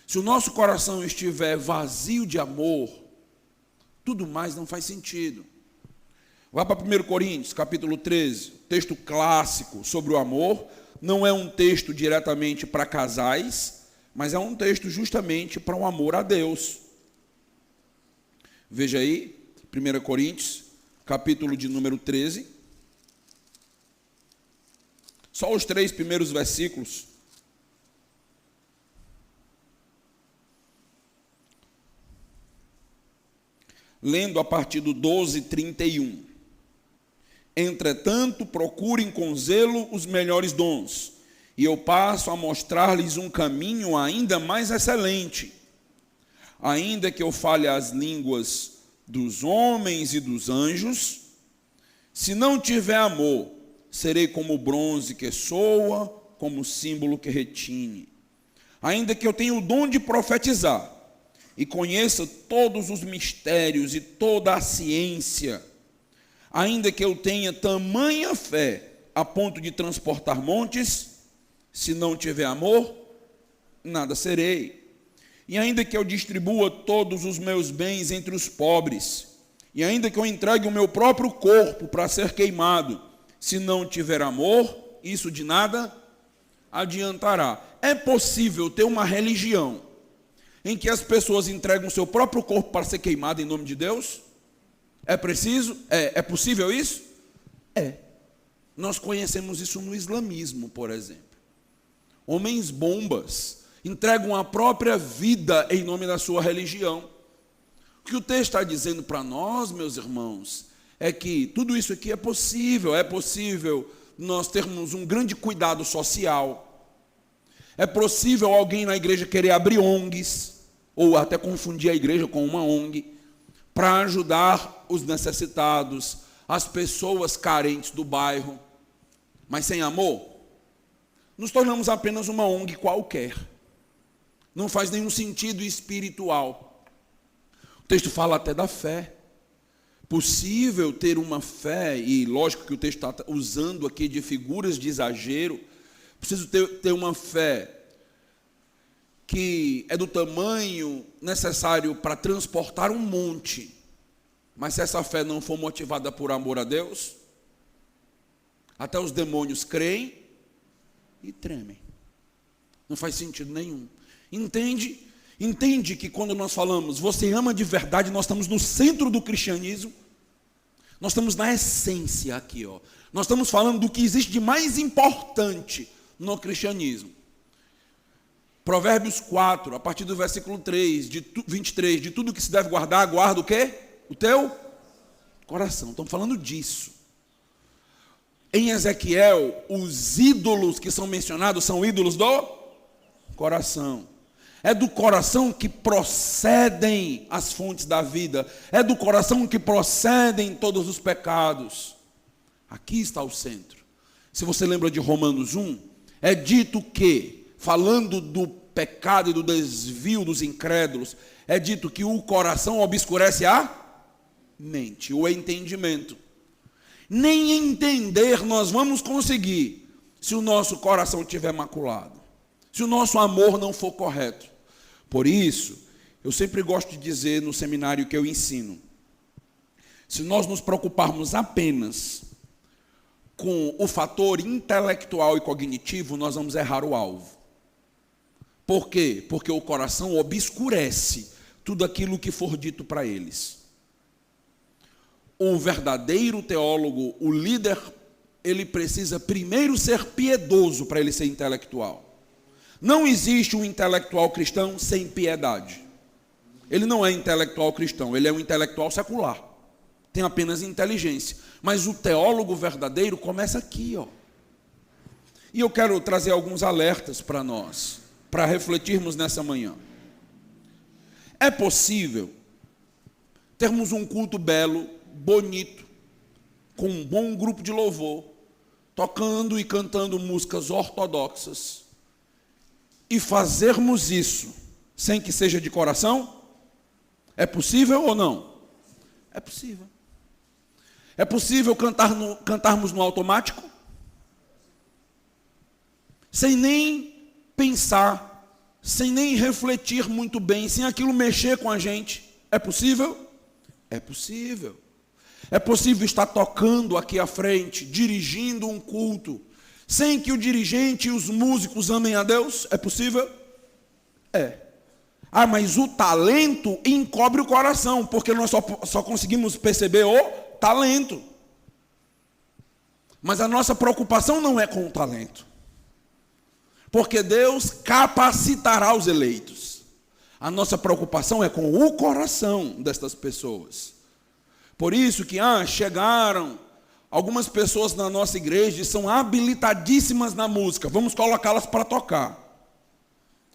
Se o nosso coração estiver vazio de amor, tudo mais não faz sentido. Vá para 1 Coríntios, capítulo 13, texto clássico sobre o amor. Não é um texto diretamente para casais, mas é um texto justamente para o amor a Deus. Veja aí, 1 Coríntios, capítulo de número 13. Só os 3 primeiros versículos. Lendo a partir do 12:31. Entretanto, procurem com zelo os melhores dons, e eu passo a mostrar-lhes um caminho ainda mais excelente. Ainda que eu fale as línguas dos homens e dos anjos, se não tiver amor, serei como o bronze que soa, como o símbolo que retine. Ainda que eu tenha o dom de profetizar, e conheça todos os mistérios e toda a ciência, ainda que eu tenha tamanha fé a ponto de transportar montes, se não tiver amor, nada serei. e ainda que eu distribua todos os meus bens entre os pobres, e ainda que eu entregue o meu próprio corpo para ser queimado, se não tiver amor, isso de nada adiantará. É possível ter uma religião em que as pessoas entregam o seu próprio corpo para ser queimado em nome de Deus? É preciso? É possível isso? É. Nós conhecemos isso no islamismo, por exemplo. Homens bombas entregam a própria vida em nome da sua religião. O que o texto está dizendo para nós, meus irmãos, é que tudo isso aqui é possível nós termos um grande cuidado social, é possível alguém na igreja querer abrir ONGs, ou até confundir a igreja com uma ONG, para ajudar os necessitados, as pessoas carentes do bairro, mas sem amor, nos tornamos apenas uma ONG qualquer, não faz nenhum sentido espiritual. O texto fala até da fé. Possível ter uma fé, e lógico que o texto está usando aqui de figuras de exagero, preciso ter uma fé que é do tamanho necessário para transportar um monte, mas se essa fé não for motivada por amor a Deus, até os demônios creem e tremem. Não faz sentido nenhum. Entende que quando nós falamos, você ama de verdade, nós estamos no centro do cristianismo, nós estamos na essência aqui, ó. Nós estamos falando do que existe de mais importante no cristianismo. Provérbios 4, a partir do versículo 23, de tudo que se deve guardar, guarda o quê? O teu coração. Estamos falando disso. Em Ezequiel, os ídolos que são mencionados são ídolos do coração. É do coração que procedem as fontes da vida. É do coração que procedem todos os pecados. Aqui está o centro. Se você lembra de Romanos 1, é dito que, falando do pecado e do desvio dos incrédulos, é dito que o coração obscurece a mente, o entendimento. Nem entender nós vamos conseguir se o nosso coração estiver maculado, se o nosso amor não for correto. Por isso, eu sempre gosto de dizer no seminário que eu ensino, se nós nos preocuparmos apenas com o fator intelectual e cognitivo, nós vamos errar o alvo. Por quê? Porque o coração obscurece tudo aquilo que for dito para eles. O verdadeiro teólogo, o líder, ele precisa primeiro ser piedoso para ele ser intelectual. Não existe um intelectual cristão sem piedade. Ele não é intelectual cristão, ele é um intelectual secular. Tem apenas inteligência. Mas o teólogo verdadeiro começa aqui, ó. E eu quero trazer alguns alertas para nós, para refletirmos nessa manhã. É possível termos um culto belo, bonito, com um bom grupo de louvor, tocando e cantando músicas ortodoxas, e fazermos isso sem que seja de coração? É possível ou não? É possível. É possível cantarmos no automático? Sem nem pensar, sem nem refletir muito bem, sem aquilo mexer com a gente. É possível? É possível. É possível estar tocando aqui à frente, dirigindo um culto, sem que o dirigente e os músicos amem a Deus? É possível? É. Ah, mas o talento encobre o coração, porque nós só conseguimos perceber o talento. Mas a nossa preocupação não é com o talento, porque Deus capacitará os eleitos. A nossa preocupação é com o coração destas pessoas. Por isso que chegaram algumas pessoas na nossa igreja e são habilitadíssimas na música. Vamos colocá-las para tocar.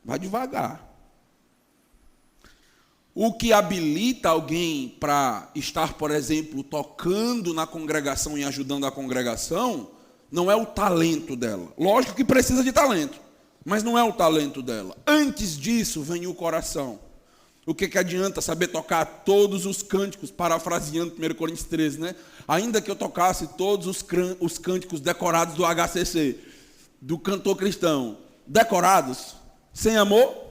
Vai devagar. O que habilita alguém para estar, por exemplo, tocando na congregação e ajudando a congregação, não é o talento dela. Lógico que precisa de talento, mas não é o talento dela. Antes disso vem o coração. O que adianta saber tocar todos os cânticos, parafraseando 1 Coríntios 13, né? Ainda que eu tocasse todos os cânticos decorados do HCC, do cantor cristão, decorados, sem amor,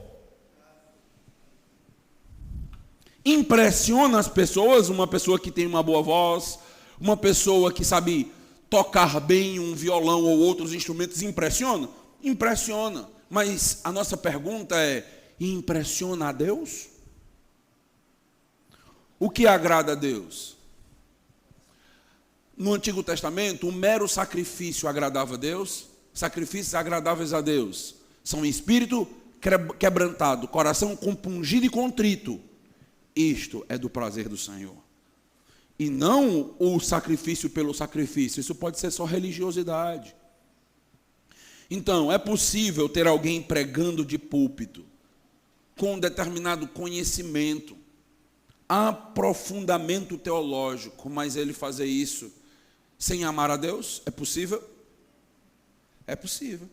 Impressiona as pessoas, uma pessoa que tem uma boa voz, uma pessoa que sabe tocar bem um violão ou outros instrumentos, impressiona? Impressiona. Mas a nossa pergunta é: impressiona a Deus? O que agrada a Deus? No Antigo Testamento, o mero sacrifício agradava a Deus. Sacrifícios agradáveis a Deus são espírito quebrantado, coração compungido e contrito. Isto é do prazer do Senhor. E não o sacrifício pelo sacrifício. Isso pode ser só religiosidade. Então, é possível ter alguém pregando de púlpito com um determinado conhecimento, aprofundamento teológico, mas ele fazer isso sem amar a Deus? É possível? É possível.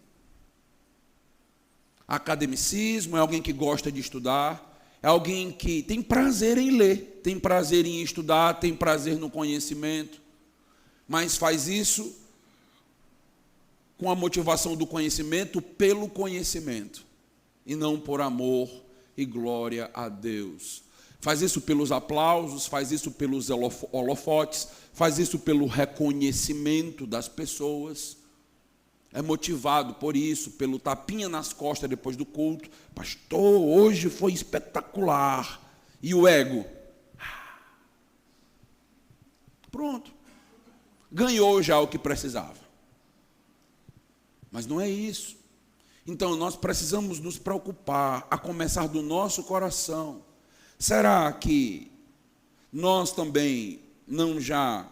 Academicismo é alguém que gosta de estudar, é alguém que tem prazer em ler, tem prazer em estudar, tem prazer no conhecimento, mas faz isso com a motivação do conhecimento pelo conhecimento, e não por amor e glória a Deus. Faz isso pelos aplausos, faz isso pelos holofotes, faz isso pelo reconhecimento das pessoas. É motivado por isso, pelo tapinha nas costas depois do culto. Pastor, hoje foi espetacular. E o ego? Pronto. Ganhou já o que precisava. Mas não é isso. Então nós precisamos nos preocupar, a começar do nosso coração. Será que nós também não já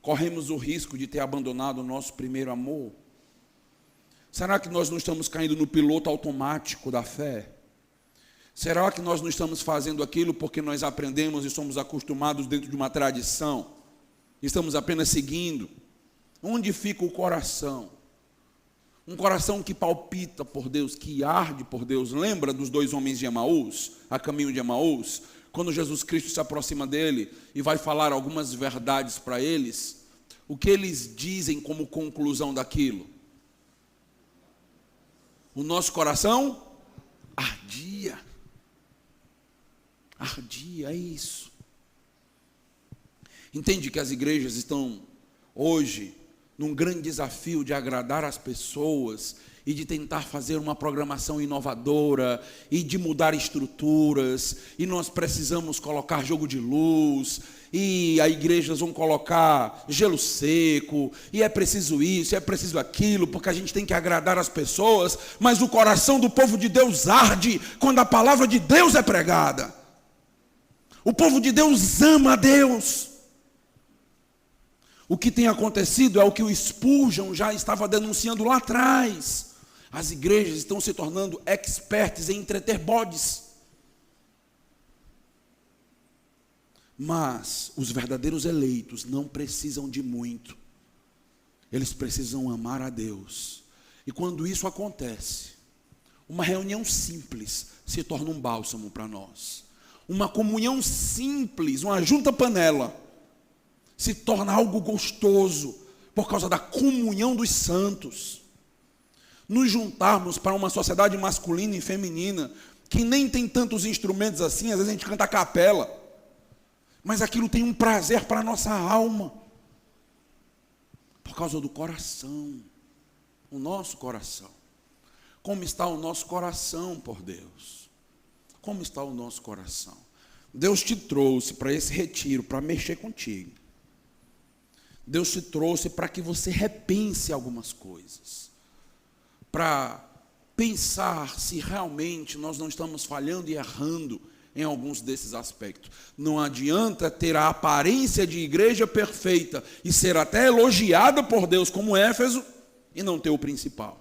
corremos o risco de ter abandonado o nosso primeiro amor? Será que nós não estamos caindo no piloto automático da fé? Será que nós não estamos fazendo aquilo porque nós aprendemos e somos acostumados dentro de uma tradição? Estamos apenas seguindo? Onde fica o coração? Um coração que palpita por Deus, que arde por Deus. Lembra dos 2 homens de Emaús, a caminho de Emaús? Quando Jesus Cristo se aproxima dele e vai falar algumas verdades para eles, o que eles dizem como conclusão daquilo? O nosso coração ardia. Ardia, é isso. Entende que as igrejas estão hoje num grande desafio de agradar as pessoas e de tentar fazer uma programação inovadora e de mudar estruturas, e nós precisamos colocar jogo de luz, e as igrejas vão colocar gelo seco, e é preciso isso, é preciso aquilo, porque a gente tem que agradar as pessoas, mas o coração do povo de Deus arde quando a palavra de Deus é pregada. O povo de Deus ama a Deus. O que tem acontecido é o que o Spurgeon já estava denunciando lá atrás. As igrejas estão se tornando expertas em entreter bodes. Mas os verdadeiros eleitos não precisam de muito. Eles precisam amar a Deus. E quando isso acontece, uma reunião simples se torna um bálsamo para nós. Uma comunhão simples, uma junta-panela, se torna algo gostoso, por causa da comunhão dos santos. Nos juntarmos para uma sociedade masculina e feminina, que nem tem tantos instrumentos assim, às vezes a gente canta a capela, mas aquilo tem um prazer para a nossa alma, por causa do coração, o nosso coração. Como está o nosso coração por Deus? Como está o nosso coração? Deus te trouxe para esse retiro, para mexer contigo. Deus te trouxe para que você repense algumas coisas, para pensar se realmente nós não estamos falhando e errando em alguns desses aspectos. Não adianta ter a aparência de igreja perfeita e ser até elogiada por Deus como Éfeso e não ter o principal,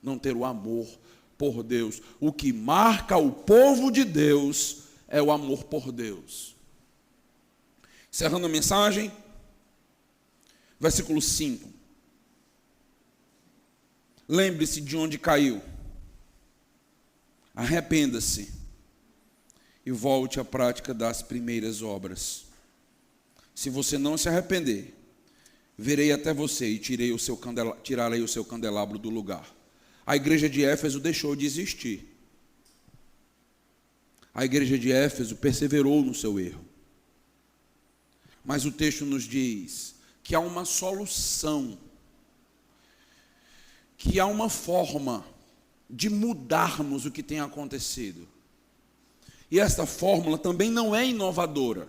não ter o amor por Deus. O que marca o povo de Deus é o amor por Deus. Encerrando a mensagem, versículo 5. Lembre-se de onde caiu. Arrependa-se e volte à prática das primeiras obras. Se você não se arrepender, virei até você e tirarei o seu candelabro do lugar. A igreja de Éfeso deixou de existir. A igreja de Éfeso perseverou no seu erro. Mas o texto nos diz que há uma solução, que há uma forma de mudarmos o que tem acontecido. E esta fórmula também não é inovadora.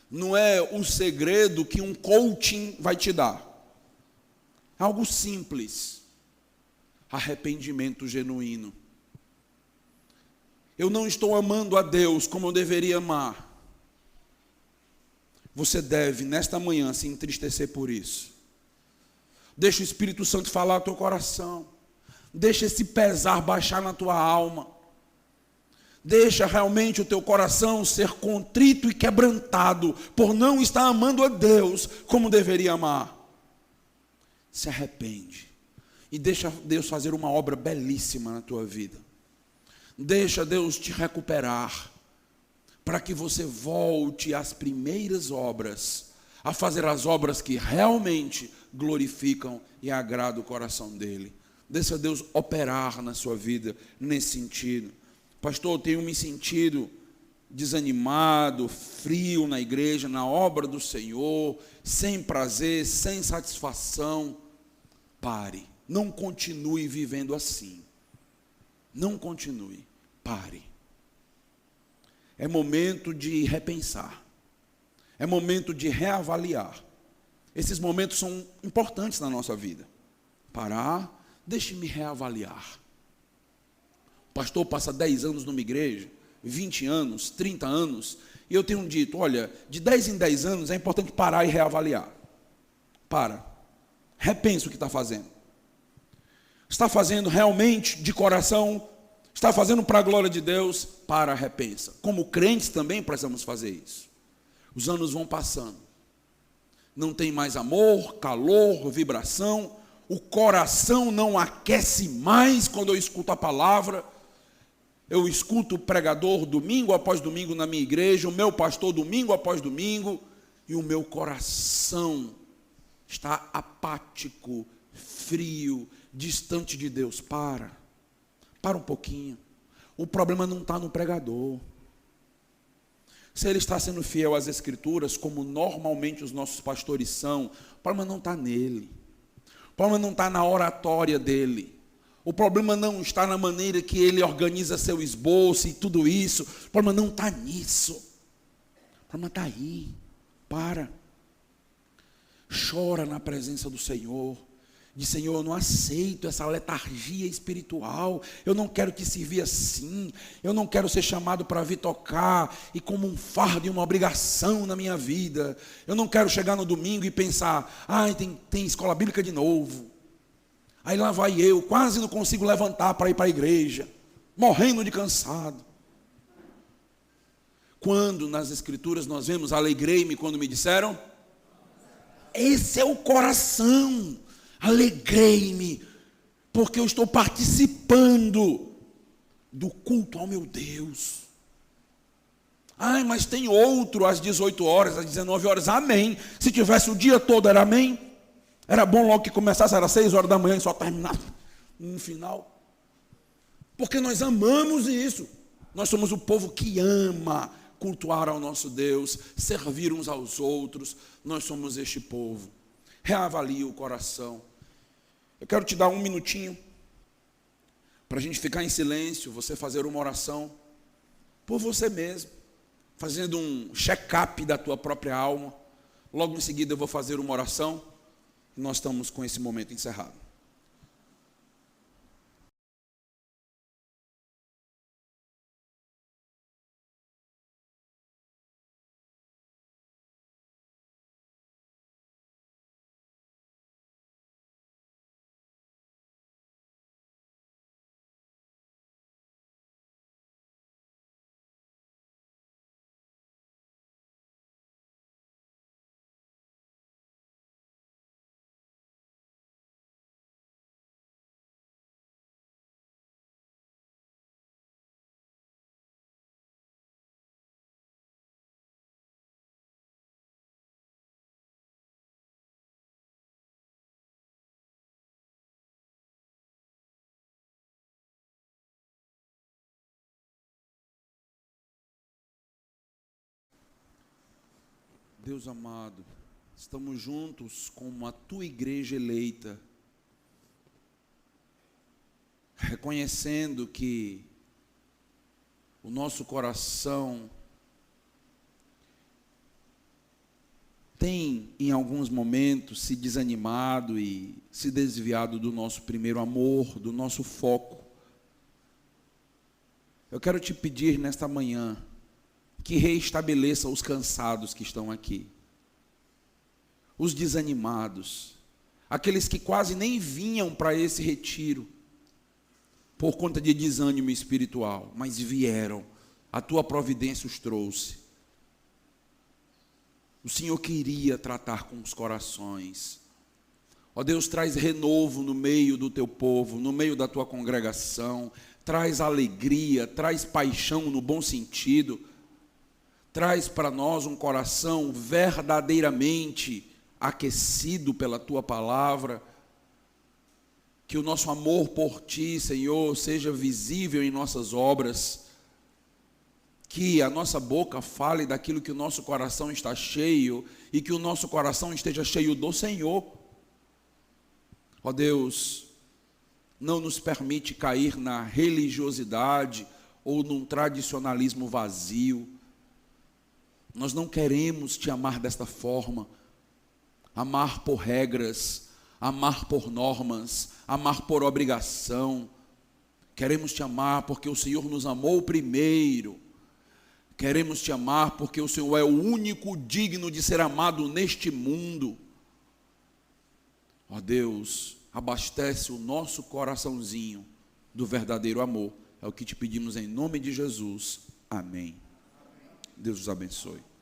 Não é o segredo que um coaching vai te dar. É algo simples. Arrependimento genuíno. Eu não estou amando a Deus como eu deveria amar. Você deve, nesta manhã, se entristecer por isso. Deixa o Espírito Santo falar ao teu coração. Deixa esse pesar baixar na tua alma. Deixa realmente o teu coração ser contrito e quebrantado por não estar amando a Deus como deveria amar. Se arrepende e deixa Deus fazer uma obra belíssima na tua vida. Deixa Deus te recuperar para que você volte às primeiras obras, a fazer as obras que realmente glorificam e agradam o coração dele. Deixa Deus operar na sua vida nesse sentido. Pastor, eu tenho me sentido desanimado, frio na igreja, na obra do Senhor, sem prazer, sem satisfação. Pare, não continue vivendo assim. Não continue, pare. É momento de repensar. É momento de reavaliar. Esses momentos são importantes na nossa vida. Parar, deixe-me reavaliar. O pastor passa 10 anos numa igreja, 20 anos, 30 anos, e eu tenho dito, olha, de 10 em 10 anos é importante parar e reavaliar. Para. Repensa o que está fazendo. Está fazendo realmente de coração? Está fazendo para a glória de Deus? Para, repensa. Como crentes também precisamos fazer isso. Os anos vão passando. Não tem mais amor, calor, vibração. O coração não aquece mais quando eu escuto a palavra. Eu escuto o pregador domingo após domingo na minha igreja, o meu pastor domingo após domingo, e o meu coração está apático, frio, distante de Deus. Para um pouquinho. O problema não está no pregador. Se ele está sendo fiel às Escrituras, como normalmente os nossos pastores são, o problema não está nele. O problema não está na oratória dele. O problema não está na maneira que ele organiza seu esboço e tudo isso. O problema não está nisso. O problema está aí. Para. Chora na presença do Senhor. Diz, Senhor, eu não aceito essa letargia espiritual. Eu não quero te servir assim. Eu não quero ser chamado para vir tocar e como um fardo e uma obrigação na minha vida. Eu não quero chegar no domingo e pensar, ai, tem escola bíblica de novo. Aí lá vai eu, quase não consigo levantar para ir para a igreja, morrendo de cansado. Quando nas Escrituras nós vemos, alegrei-me quando me disseram, esse é o coração. Alegrei-me, porque eu estou participando do culto ao meu Deus. Ai, mas tem outro às 18 horas, às 19 horas, amém. Se tivesse o dia todo, era amém. Era bom logo que começasse, era 6 horas da manhã e só terminava no final. Porque nós amamos isso. Nós somos o povo que ama cultuar ao nosso Deus, servir uns aos outros. Nós somos este povo. Reavalie o coração. Eu quero te dar um minutinho para a gente ficar em silêncio, você fazer uma oração por você mesmo, fazendo um check-up da tua própria alma. Logo em seguida eu vou fazer uma oração e nós estamos com esse momento encerrado. Deus amado, estamos juntos como a tua igreja eleita, reconhecendo que o nosso coração tem, em alguns momentos, se desanimado e se desviado do nosso primeiro amor, do nosso foco. Eu quero te pedir nesta manhã que reestabeleça os cansados que estão aqui, os desanimados, aqueles que quase nem vinham para esse retiro, por conta de desânimo espiritual, mas vieram, a tua providência os trouxe. O Senhor queria tratar com os corações. Ó Deus, traz renovo no meio do teu povo, no meio da tua congregação, traz alegria, traz paixão no bom sentido, traz para nós um coração verdadeiramente aquecido pela tua palavra, que o nosso amor por ti, Senhor, seja visível em nossas obras, que a nossa boca fale daquilo que o nosso coração está cheio, e que o nosso coração esteja cheio do Senhor. Ó Deus, não nos permite cair na religiosidade ou num tradicionalismo vazio. Nós não queremos te amar desta forma, amar por regras, amar por normas, amar por obrigação. Queremos te amar porque o Senhor nos amou primeiro. Queremos te amar porque o Senhor é o único digno de ser amado neste mundo. Ó Deus, abastece o nosso coraçãozinho do verdadeiro amor. É o que te pedimos em nome de Jesus. Amém. Deus os abençoe.